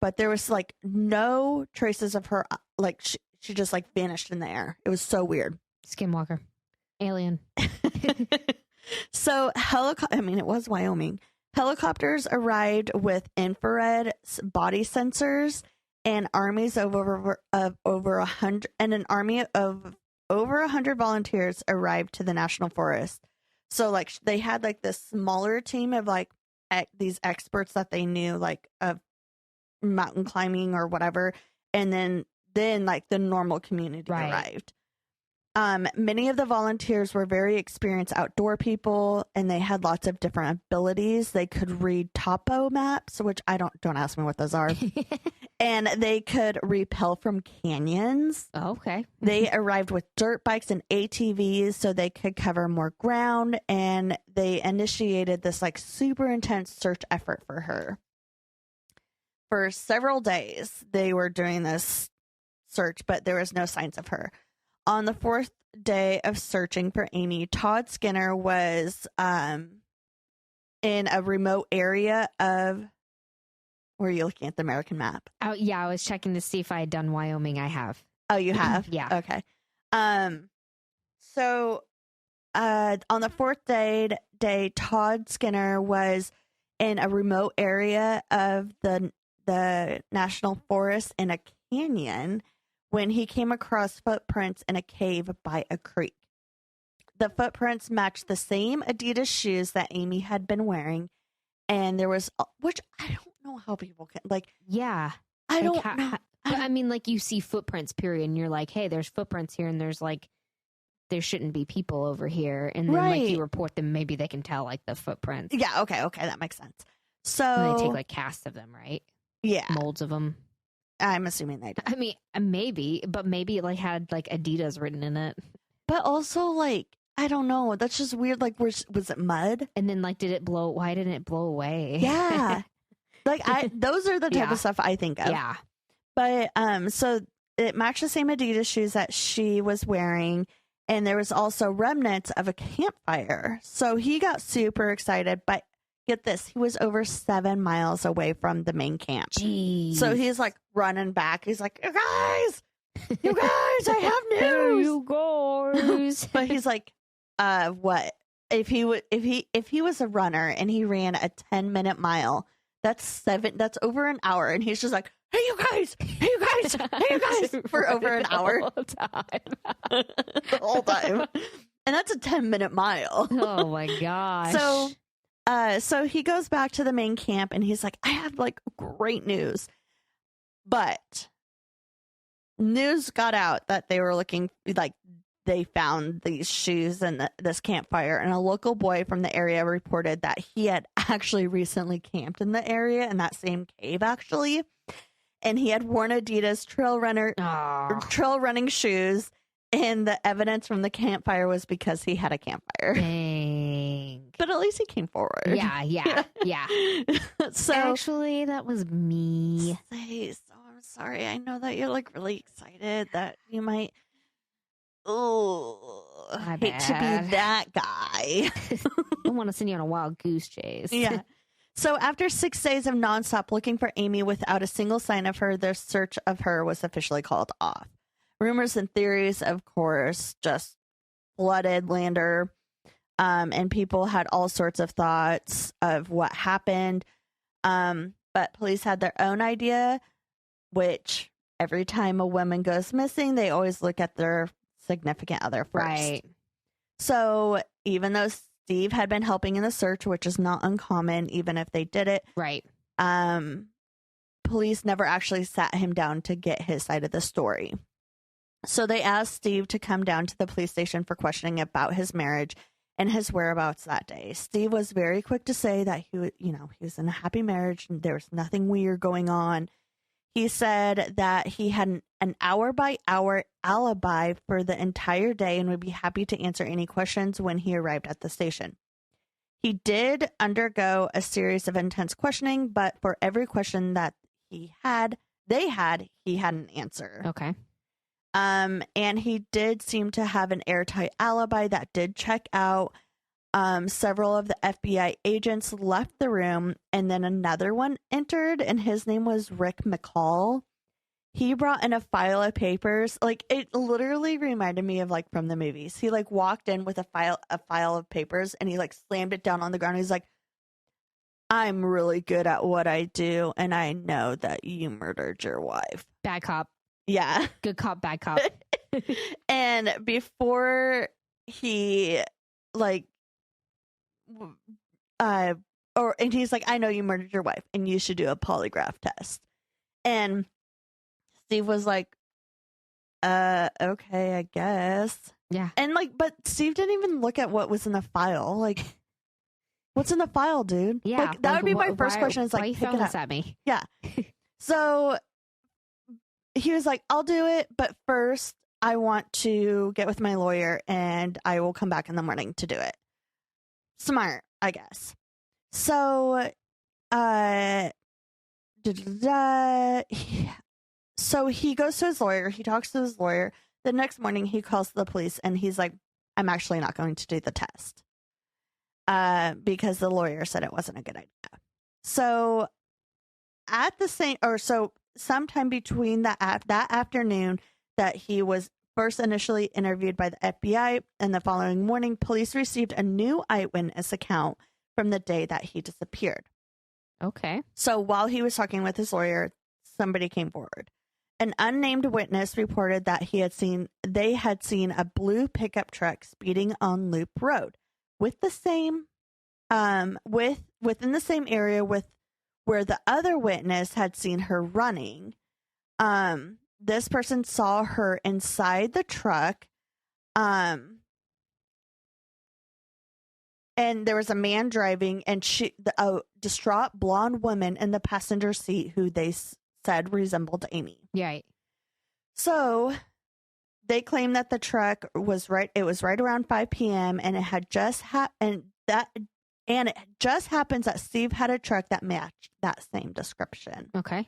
But there was like no traces of her. Like she just like vanished in the air. It was so weird. Skinwalker. Alien. So it was Wyoming. Helicopters arrived with infrared body sensors and armies of over 100 and an army of over 100 volunteers arrived to the national forest. So like they had like this smaller team of like these experts that they knew like of mountain climbing or whatever, and then like the normal community arrived. Many of the volunteers were very experienced outdoor people, and they had lots of different abilities. They could read topo maps, which don't ask me what those are. And they could rappel from canyons. Oh, okay. They arrived with dirt bikes and ATVs so they could cover more ground, and they initiated this like super intense search effort for her. For several days, they were doing this search, but there was no signs of her. On the fourth day of searching for Amy, Todd Skinner was in a remote area of... Were you looking at the American map? Oh, yeah, I was checking to see if I had done Wyoming. I have. Oh, you have? Yeah. Okay. So on the fourth day, Todd Skinner was in a remote area of the national forest in a canyon when he came across footprints in a cave by a creek. The footprints matched the same Adidas shoes that Amy had been wearing, and there was, which I don't know how people can, like, yeah, I don't know. But I mean, like, you see footprints, period, and you're like, hey, there's footprints here, and there's like, there shouldn't be people over here, and then like you report them, maybe they can tell like the footprints. Yeah, okay, that makes sense. So and they take like casts of them, right? Yeah, molds of them. I'm assuming they do. I mean, maybe, but maybe it like had like Adidas written in it. But also, like, I don't know. That's just weird. Like, was it mud? And then, like, why didn't it blow away? Yeah. Like, those are the type of stuff I think of. Yeah. But, so it matched the same Adidas shoes that she was wearing. And there was also remnants of a campfire. So he got super excited. But get this, he was over 7 miles away from the main camp. Jeez. So he's like running back. He's like, you guys, I have news. You guys. But he's like, what? If he was a runner and he ran a 10-minute mile, that's over an hour. And he's just like, hey, you guys, for over an hour. The whole time. And that's a 10-minute mile. Oh my gosh. So he goes back to the main camp and he's like, I have like great news. But news got out that they were looking, like they found these shoes and this campfire, and a local boy from the area reported that he had actually recently camped in the area in that same cave actually. And he had worn Adidas trail running shoes, and the evidence from the campfire was because he had a campfire. Dang. But at least he came forward. Yeah. So actually, that was me. So I'm sorry. I know that you're like really excited that you might. Oh, I hate to be that guy. I want to send you on a wild goose chase. Yeah. So after 6 days of nonstop looking for Amy without a single sign of her, their search of her was officially called off. Rumors and theories, of course, just flooded Lander, and people had all sorts of thoughts of what happened. But police had their own idea, which every time a woman goes missing, they always look at their significant other first. Right. So even though Steve had been helping in the search, which is not uncommon, even if they did it. Right. Police never actually sat him down to get his side of the story. So they asked Steve to come down to the police station for questioning about his marriage and his whereabouts that day. Steve was very quick to say that he was in a happy marriage and there was nothing weird going on. He said that he had an hour-by-hour alibi for the entire day and would be happy to answer any questions when he arrived at the station. He did undergo a series of intense questioning, but for every question that he had an answer. Okay. And he did seem to have an airtight alibi that did check out. Several of the FBI agents left the room, and then another one entered, and his name was Rick McCall. He brought in a file of papers. Like, it literally reminded me of like from the movies. He like walked in with a file of papers, and he like slammed it down on the ground. He's like, I'm really good at what I do, and I know that you murdered your wife. Bad cop. Yeah. Good cop, bad cop. And before he like and he's like, I know you murdered your wife and you should do a polygraph test. And Steve was like, okay, I guess. Yeah. And like, but Steve didn't even look at what was in the file. Like, what's in the file, dude? Yeah. Like, that would be my first question. Is like, why you throwing this at me? Yeah. So he was like, I'll do it, but first I want to get with my lawyer and I will come back in the morning to do it. Smart, I guess. So, so he goes to his lawyer. He talks to his lawyer. The next morning, he calls the police and he's like, I'm actually not going to do the test. Because the lawyer said it wasn't a good idea. So, sometime between that afternoon that he was first initially interviewed by the FBI and the following morning, police received a new eyewitness account from the day that he disappeared. Okay. So while he was talking with his lawyer, somebody came forward. An unnamed witness reported that they had seen a blue pickup truck speeding on Loop Road with the same within the same area with where the other witness had seen her running. This person saw her inside the truck. And there was a man driving, and a distraught blonde woman in the passenger seat who they said resembled Amy. Yeah. So they claim that the truck was right. It was right around 5 p.m. and it had just happened and it just happens that Steve had a truck that matched that same description. Okay.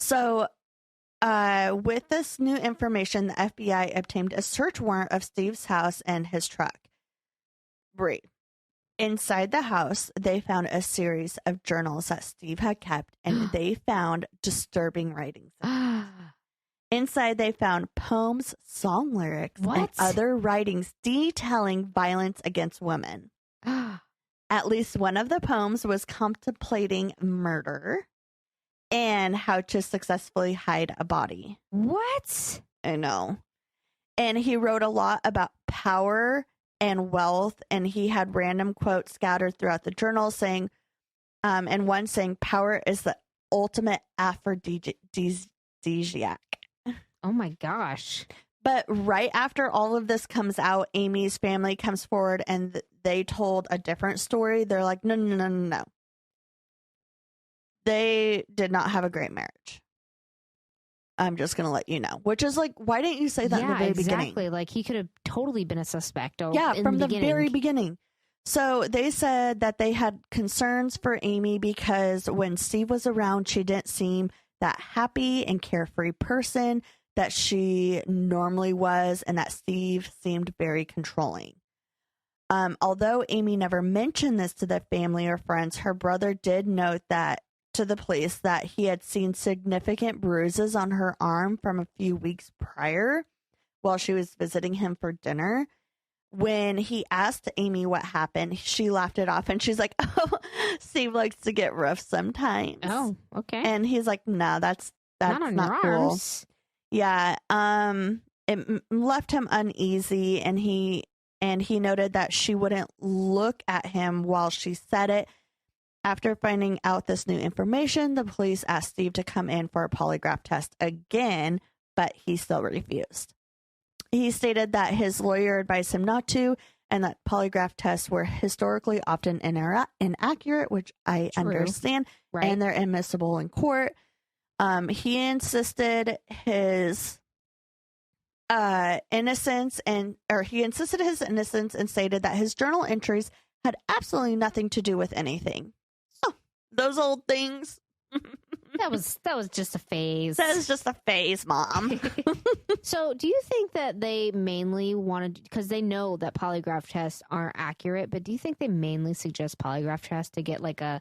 So With this new information, the FBI obtained a search warrant of Steve's house and his truck. Brie. Inside the house, they found a series of journals that Steve had kept, and they found disturbing writings. Inside, they found poems, song lyrics, and other writings detailing violence against women. At least one of the poems was contemplating murder and how to successfully hide a body. What? I know. And he wrote a lot about power and wealth, and he had random quotes scattered throughout the journal saying, and one saying, power is the ultimate aphrodisiac. Oh my gosh. But right after all of this comes out, Amy's family comes forward and they told a different story. They're like, no. They did not have a great marriage. I'm just going to let you know. Which is like, why didn't you say that in the very beginning? Exactly. Like, he could have totally been a suspect. From the very beginning. So they said that they had concerns for Amy because when Steve was around, she didn't seem that happy and carefree person that she normally was, and that Steve seemed very controlling. Although Amy never mentioned this to the family or friends, her brother did note that to the police that he had seen significant bruises on her arm from a few weeks prior while she was visiting him for dinner. When he asked Amy what happened, she laughed it off and she's like, "Oh, Steve likes to get rough sometimes." Oh, okay. And he's like, "No, that's not cool." Arms. Yeah. It left him uneasy, and he noted that she wouldn't look at him while she said it. After finding out this new information, the police asked Steve to come in for a polygraph test again, but he still refused. He stated that his lawyer advised him not to, and that polygraph tests were historically often inaccurate, which I understand, and they're admissible in court. He insisted his innocence and stated that his journal entries had absolutely nothing to do with anything. Oh, those old things. That was just a phase. That was just a phase, Mom. So do you think that they mainly wanted, because they know that polygraph tests aren't accurate, but do you think they mainly suggest polygraph tests to get like a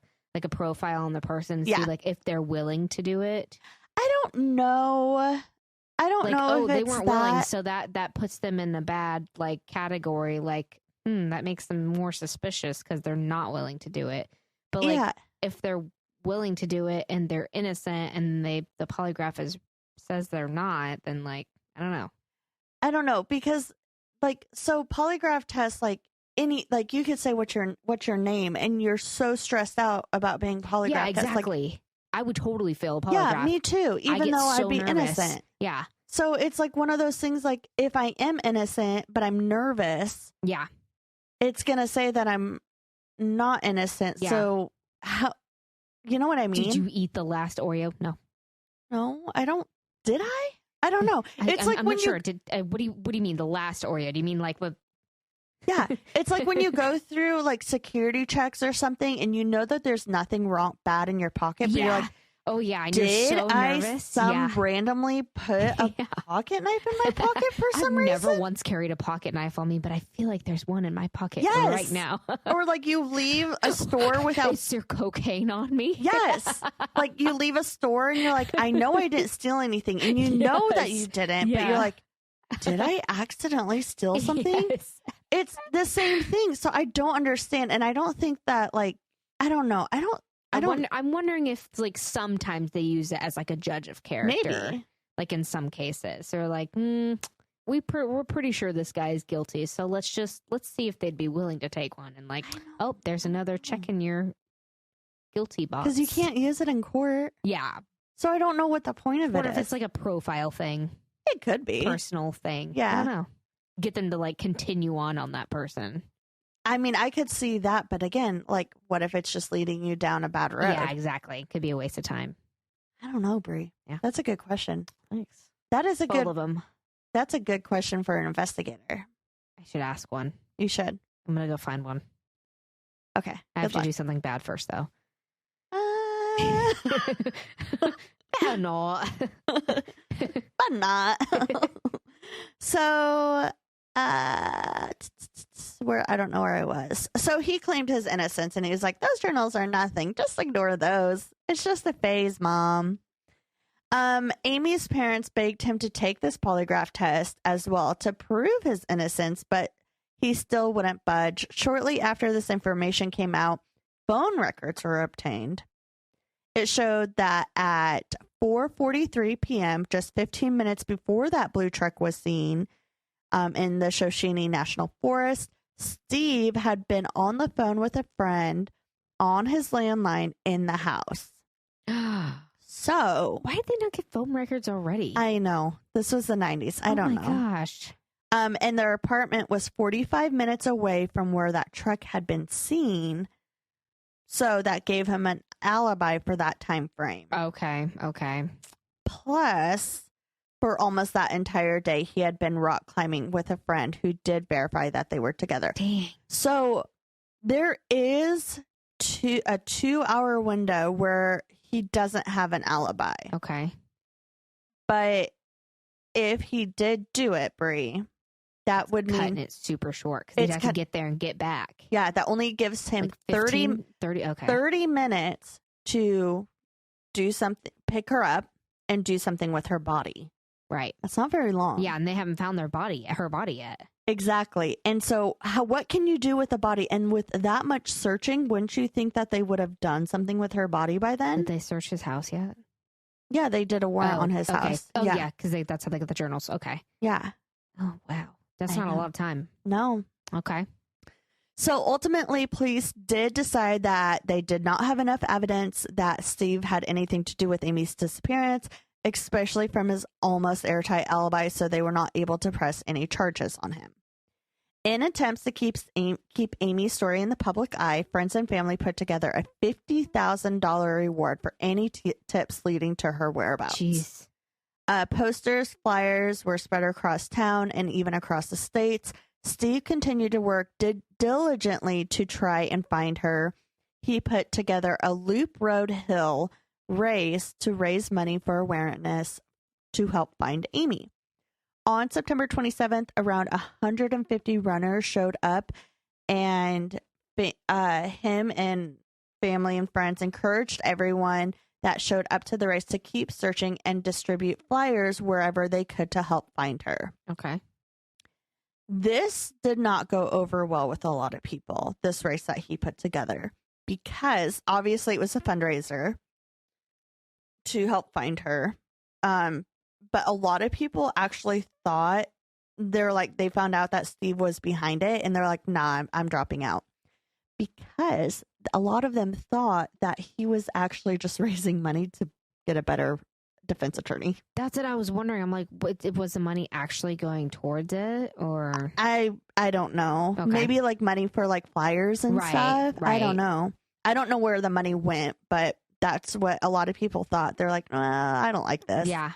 profile on the person, see like if they're willing to do it? I don't know. I don't know if they it's weren't willing, so that puts them in a bad like category. Like, that makes them more suspicious because they're not willing to do it. But like, if they're willing to do it and they're innocent and the polygraph says they're not, then like, I don't know because like, so polygraph tests, like you could say what's your name, and you're so stressed out about being polygraphed. Yeah, exactly. Like, I would totally fail a polygraph. Yeah, me too. Even though I'd be innocent. Yeah. So it's like one of those things. Like, if I am innocent but I'm nervous, it's gonna say that I'm not innocent. Yeah. So how? You know what I mean? Did you eat the last Oreo? No, I don't. Did I? I don't know. I'm not sure. What do you mean the last Oreo? Do you mean like with? Yeah, it's like when you go through like security checks or something, and you know that there's nothing bad in your pocket, but you're like, oh yeah, and did you're so nervous. I randomly put a pocket knife in my pocket for some reason? I've never once carried a pocket knife on me, but I feel like there's one in my pocket right now. Or like you leave a store without... Is there cocaine on me? Yes. Like you leave a store and you're like, I know I didn't steal anything. And you know that you didn't, but you're like, did I accidentally steal something? Yes. It's the same thing. So I don't understand. And I don't think that, like, I don't know. I'm wondering if like sometimes they use it as like a judge of character. Maybe. Like in some cases. Or like, we're pretty sure this guy is guilty. So let's see if they'd be willing to take one. And like, oh, there's another check in your guilty box. Because you can't use it in court. Yeah. So I don't know what the point of it is. What if it's like a profile thing? It could be. Personal thing. Yeah. I don't know. Get them to like continue on that person. I mean, I could see that, but again, like, what if it's just leading you down a bad road? Yeah, exactly. Could be a waste of time. I don't know, Brie. Yeah, that's a good question. Thanks. That is a Full of them. That's a good question for an investigator. I should ask one. You should. I'm gonna go find one. Okay. I have to do something bad first, though. No. but not. So, where I don't know where I was. So he claimed his innocence, and he was like, "Those journals are nothing. Just ignore those. It's just a phase, Mom." Amy's parents begged him to take this polygraph test as well to prove his innocence, but he still wouldn't budge. Shortly after this information came out, phone records were obtained. It showed that at 4:43 p.m., just 15 minutes before that blue truck was seen in the Shoshone National Forest, Steve had been on the phone with a friend on his landline in the house. So, why did they not get phone records already? I know. This was the 90s. I don't know. Oh my gosh. And their apartment was 45 minutes away from where that truck had been seen. So that gave him an alibi for that time frame. Okay. Plus, for almost that entire day, he had been rock climbing with a friend who did verify that they were together. Dang. So there is a 2-hour window where he doesn't have an alibi. Okay. But if he did do it, Brie, that would mean cutting it super short because he'd have to get there and get back. Yeah, that only gives him like 30 minutes to do something, pick her up and do something with her body. Right. That's not very long. Yeah, and they haven't found her body yet. Exactly. And so what can you do with the body? And with that much searching, wouldn't you think that they would have done something with her body by then? Did they search his house yet? Yeah, they did a warrant on his house. Oh, yeah, because that's how they got the journals. Okay. Yeah. Oh, wow. That's not a lot of time. No. Okay. So ultimately, police did decide that they did not have enough evidence that Steve had anything to do with Amy's disappearance, especially from his almost airtight alibi, so they were not able to press any charges on him. In attempts to keep Amy's story in the public eye, friends and family put together a $50,000 reward for any tips leading to her whereabouts. Jeez. Posters, flyers were spread across town and even across the states. Steve continued to work diligently to try and find her. He put together a Loop Road Hill race to raise money for awareness to help find Amy. On September 27th, around 150 runners showed up, and him and family and friends encouraged everyone that showed up to the race to keep searching and distribute flyers wherever they could to help find her. Okay. This did not go over well with a lot of people, this race that he put together, because obviously it was a fundraiser to help find her. But a lot of people actually thought, they found out that Steve was behind it, and they're like, nah, I'm dropping out. Because a lot of them thought that he was actually just raising money to get a better defense attorney. That's what I was wondering. I'm like, was the money actually going towards it, or? I don't know. Okay. Maybe like money for like flyers and stuff. Right. I don't know. I don't know where the money went, but that's what a lot of people thought. They're like, I don't like this. Yeah.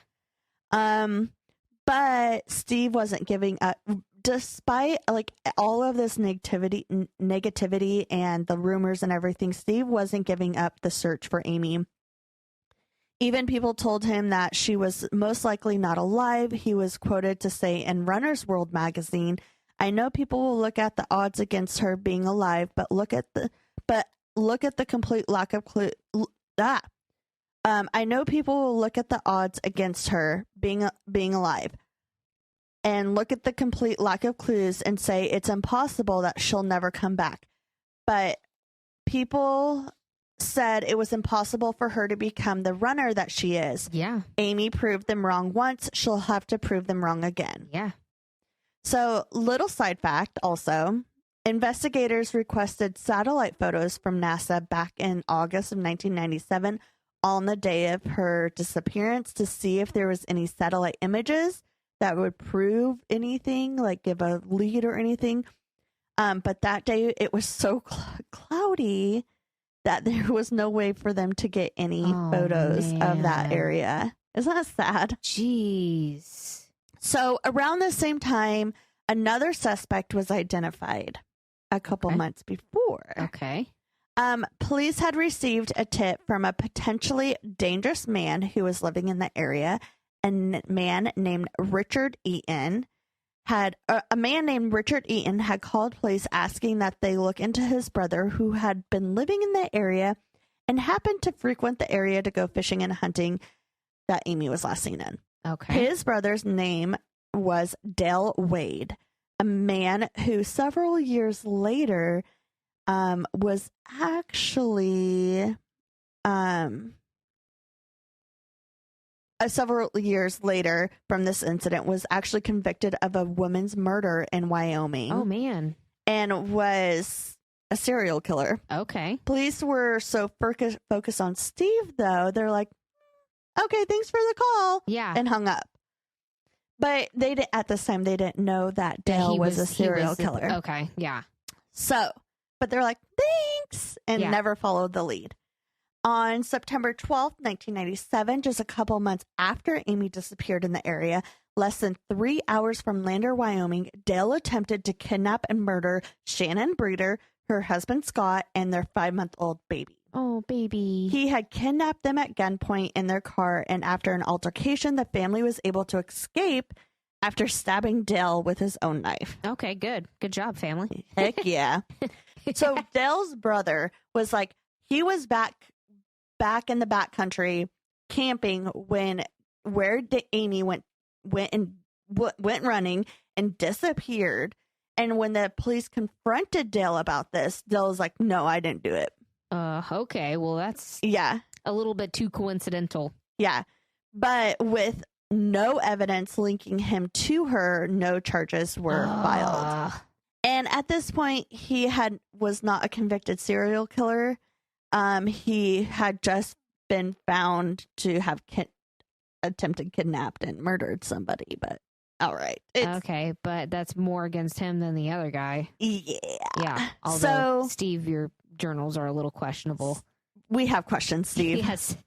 But Steve wasn't giving up. Despite like all of this negativity and the rumors and everything, Steve wasn't giving up the search for Amy. Even people told him that she was most likely not alive. He was quoted to say in Runner's World magazine, "I know people will look at the odds against her being alive, but look at the complete lack of clue." I know people will look at the odds against her being alive and look at the complete lack of clues and say it's impossible that she'll never come back. But people said it was impossible for her to become the runner that she is. Yeah. Amy proved them wrong once. She'll have to prove them wrong again. Yeah. So, little side fact also, investigators requested satellite photos from NASA back in August of 1997 on the day of her disappearance to see if there was any satellite images that would prove anything, like give a lead or anything. But that day it was so cloudy that there was no way for them to get any photos of that area. Isn't that sad? Jeez. So around the same time, another suspect was identified a couple months before. Okay. Police had received a tip from a potentially dangerous man who was living in the area, man named Richard Eaton had called police asking that they look into his brother, who had been living in the area and happened to frequent the area to go fishing and hunting that Amy was last seen in. Okay. His brother's name was Dale Wade, a man who several years later was actually several years later from this incident was actually convicted of a woman's murder in Wyoming. Oh, man. And was a serial killer. Okay. Police were so focused on Steve, though, they're like, okay, thanks for the call. Yeah. And hung up. But at this time, they didn't know that Dale was a serial killer. Okay, yeah. So, but they're like, thanks, and never followed the lead. On September 12th, 1997, just a couple months after Amy disappeared in the area, less than 3 hours from Lander, Wyoming, Dale attempted to kidnap and murder Shannon Breeder, her husband Scott, and their 5-month-old baby. Oh, baby. He had kidnapped them at gunpoint in their car, and after an altercation, the family was able to escape after stabbing Dale with his own knife. Okay, good. Good job, family. Heck yeah. So Dale's brother was like, he was back in the backcountry camping where Amy went running and disappeared. And when the police confronted Dale about this, Dale was like, no, I didn't do it. Okay. Well, that's a little bit too coincidental. Yeah. But with no evidence linking him to her, no charges were filed. And at this point, he was not a convicted serial killer. He had just been found to have attempted kidnapped and murdered somebody, but all right. Okay, but that's more against him than the other guy. Yeah. Yeah. Although, Steve, your journals are a little questionable. We have questions, Steve. Yes.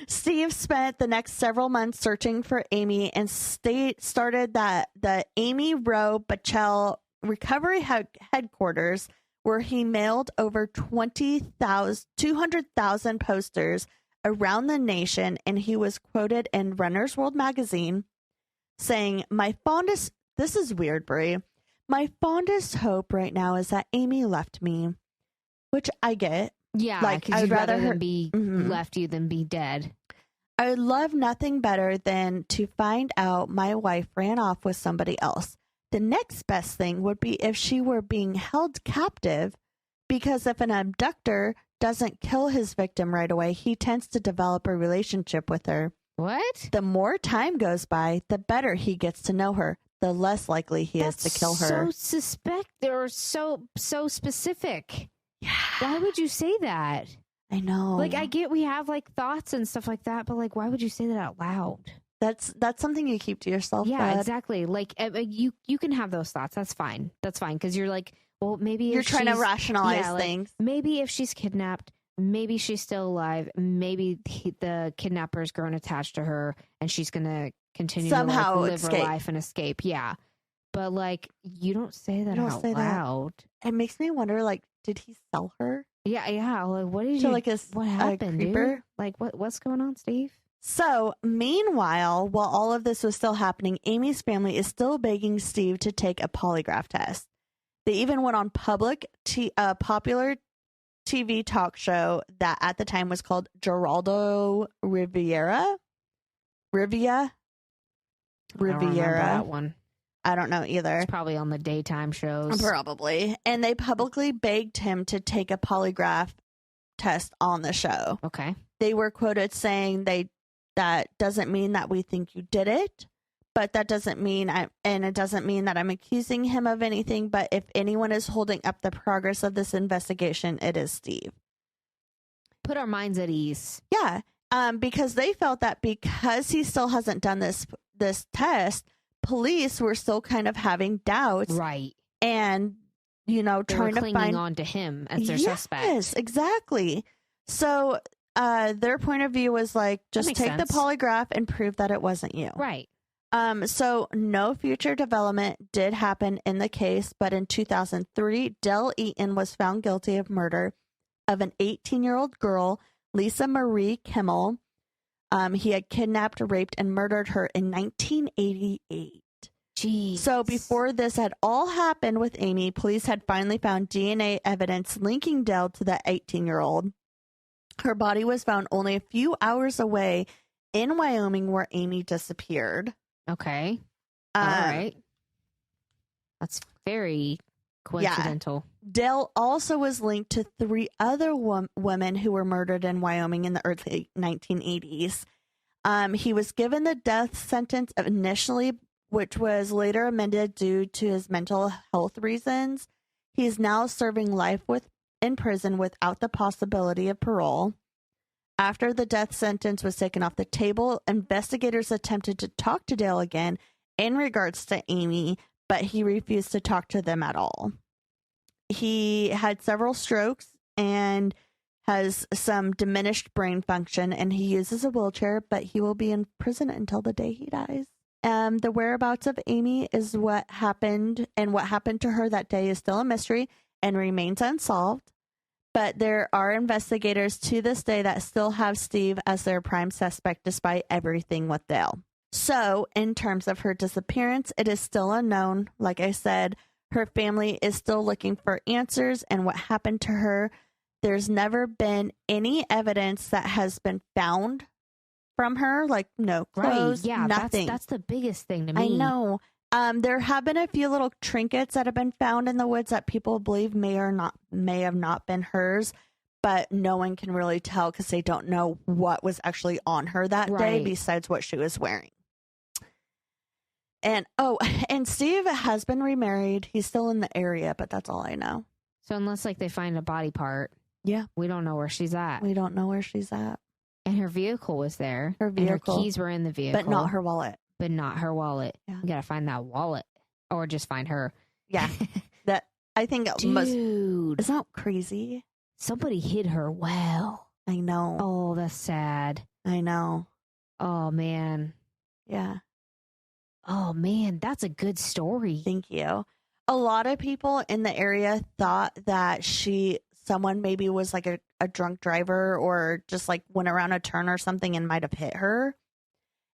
Steve spent the next several months searching for Amy and started the Amy Bechell Recovery Headquarters, where he mailed over 200,000 posters around the nation, and he was quoted in Runner's World magazine saying, this is weird, Brie, my fondest hope right now is that Amy left me, which I get. Yeah, like I'd rather her be left you than be dead. I would love nothing better than to find out my wife ran off with somebody else. The next best thing would be if she were being held captive, because if an abductor doesn't kill his victim right away, he tends to develop a relationship with her. What? The more time goes by, the better he gets to know her, the less likely he is to kill her. So specific. Yeah. Why would you say that? I know. Like, I get we have like thoughts and stuff like that, but like, why would you say that out loud? That's something you keep to yourself. Yeah, bud. Exactly. Like, you can have those thoughts. That's fine. Because you're like, well, maybe you're trying to rationalize things. Maybe if she's kidnapped, maybe she's still alive. Maybe the kidnapper's grown attached to her, and she's gonna continue somehow to live her life and escape. Yeah, but like, you don't say that out loud. It makes me wonder, like, did he sell her? Yeah. Like, what did you? Like what happened, dude? Like, what's going on, Steve? So, meanwhile, while all of this was still happening, Amy's family is still begging Steve to take a polygraph test. They even went on popular TV talk show that at the time was called Geraldo Rivera. I don't remember that one. I don't know either. It's probably on the daytime shows. Probably. And they publicly begged him to take a polygraph test on the show. Okay. They were quoted saying that doesn't mean that we think you did it, but that doesn't mean it doesn't mean that I'm accusing him of anything, but if anyone is holding up the progress of this investigation, it is Steve. Put our minds at ease. Yeah. Because they felt that because he still hasn't done this test, police were still kind of having doubts. Right. And, trying to find on to him as their suspect. Yes, exactly. So their point of view was like, just take the polygraph and prove that it wasn't you. Right. So no future development did happen in the case, but in 2003, Dale Eaton was found guilty of murder of an 18-year-old girl, Lisa Marie Kimmel. He had kidnapped, raped, and murdered her in 1988. Jeez. So before this had all happened with Amy, police had finally found DNA evidence linking Dell to the 18-year-old. Her body was found only a few hours away in Wyoming, where Amy disappeared. Okay. All right. That's very coincidental. Yeah. Dell also was linked to 3 other women who were murdered in Wyoming in the early 1980s. He was given the death sentence initially, which was later amended due to his mental health reasons. He is now serving life in prison without the possibility of parole. After the death sentence was taken off the table, investigators attempted to talk to Dale again in regards to Amy, but he refused to talk to them at all. He had several strokes and has some diminished brain function, and he uses a wheelchair, but he will be in prison until the day he dies. The whereabouts of Amy is what happened, and what happened to her that day is still a mystery and remains unsolved. But there are investigators to this day that still have Steve as their prime suspect despite everything with Dale. So, in terms of her disappearance, it is still unknown. Like I said, her family is still looking for answers and what happened to her. There's never been any evidence that has been found from her, like no clothes, nothing. That's the biggest thing to me. I know. There have been a few little trinkets that have been found in the woods that people believe may have not been hers, but no one can really tell because they don't know what was actually on her that day besides what she was wearing. And Steve has been remarried. He's still in the area, but that's all I know. So unless they find a body part, we don't know where she's at. We don't know where she's at. And her vehicle was there. Her vehicle. And her keys were in the vehicle. But not her wallet. Yeah. You gotta find that wallet. Or just find her. Yeah. That I think Dude. Is that crazy? Somebody hid her well. I know. Oh, that's sad. I know. Oh, man. Yeah. Oh, man. That's a good story. Thank you. A lot of people in the area thought that someone maybe was like a drunk driver or just went around a turn or something and might have hit her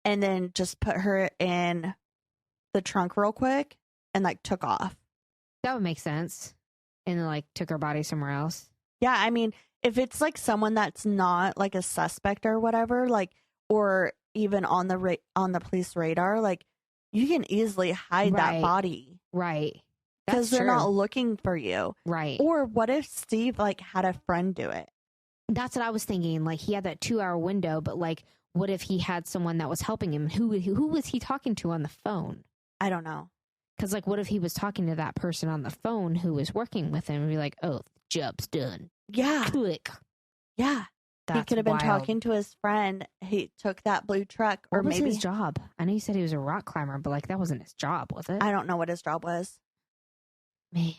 and then just put her in the trunk real quick and took off. That would make sense. And took her body somewhere else. Yeah. I mean, if it's someone that's not a suspect or whatever, or even on the police radar, you can easily hide that body. Right. Because they're not looking for you. Right. Or what if Steve had a friend do it? That's what I was thinking. He had that 2-hour window, but what if he had someone that was helping him? Who was he talking to on the phone? I don't know. Because what if he was talking to that person on the phone who was working with him and be like, oh, job's done. Yeah. Click. Yeah. He could have been talking to his friend. He took that blue truck. What was his job? I know you said he was a rock climber, but that wasn't his job, was it? I don't know what his job was. Man.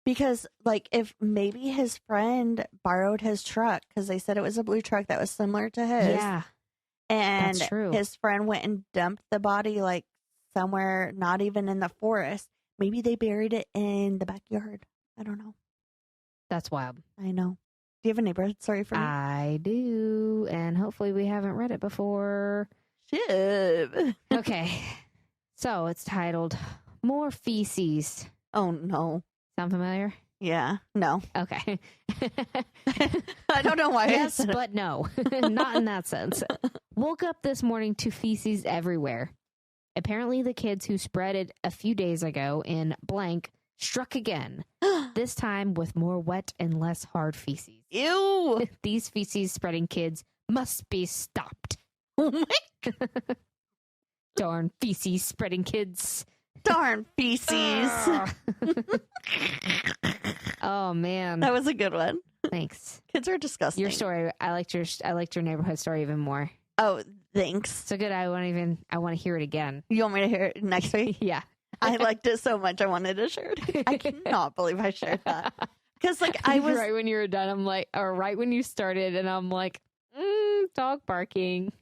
Because if maybe his friend borrowed his truck because they said it was a blue truck that was similar to his. Yeah. And that's true. His friend went and dumped the body somewhere, not even in the forest. Maybe they buried it in the backyard. I don't know. That's wild. I know. Do you have a neighborhood story for me? I do. And hopefully we haven't read it before. Shit. Okay. So it's titled More Feces. Oh, no. Sound familiar? Yeah. No. Okay. I don't know why. Yes, but no. Not in that sense. Woke up this morning to feces everywhere. Apparently the kids who spread it a few days ago in blank struck again. This time with more wet and less hard feces. Ew. These feces spreading kids must be stopped. Oh my God. Darn feces spreading kids. Darn feces. Oh man. That was a good one. Thanks. Kids are disgusting. Your story, I liked your neighborhood story even more. Oh, thanks. So good. I want to hear it again. You want me to hear it next week? Yeah. I liked it so much I wanted to share it. I cannot believe I shared that. Because I was right when you were done, or right when you started, and I'm like, dog barking.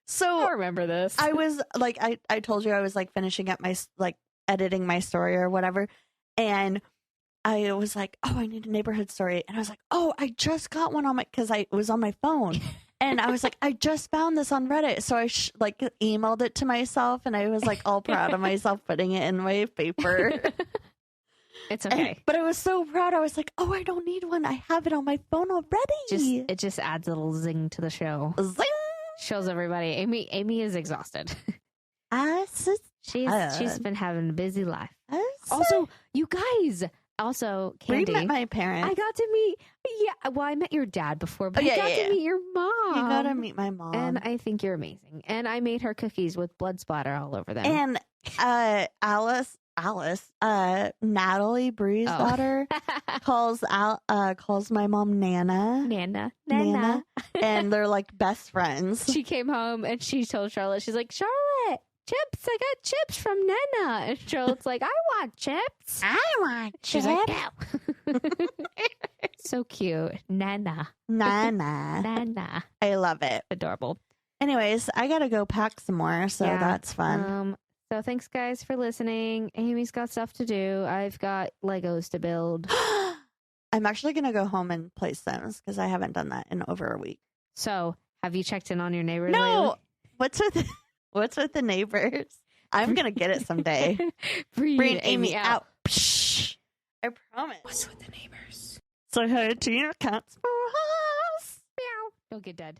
So I remember this. I was I told you I was finishing up my editing my story or whatever, and I was like, oh, I need a neighborhood story, and I was like, oh, I just got one on because it was on my phone, And I was like, I just found this on Reddit. So I like emailed it to myself, and I was like all proud of myself putting it in my paper. It's okay. But I was so proud. I was like, oh, I don't need one. I have it on my phone already. It just adds a little zing to the show. Zing! Shows everybody. Amy is exhausted. She's She's been having a busy life. Also, you guys. Also, Candy. We met my parents. I got to meet. Yeah, well, I met your dad before, but I got to meet your mom. You got to meet my mom, and I think you're amazing. And I made her cookies with blood splatter all over them. And Alice, Natalie Bree's daughter calls my mom Nana, and they're like best friends. She came home and she told Charlotte, she's like, Charlotte, chips, I got chips from Nana. And Charlotte's like, I want chips. I want chips. She's like, no. So cute. Nana. I love it. Adorable. Anyways, I gotta go pack some more, so that's fun. So thanks, guys, for listening. Amy's got stuff to do. I've got Legos to build. I'm actually gonna go home and play Sims because I haven't done that in over a week. So, have you checked in on your neighbors? No. Lately? What's with the neighbors? I'm gonna get it someday. Bring Amy out. Psh, I promise. What's with the neighbors? So hi to your cats for us. Meow. Don't get dead.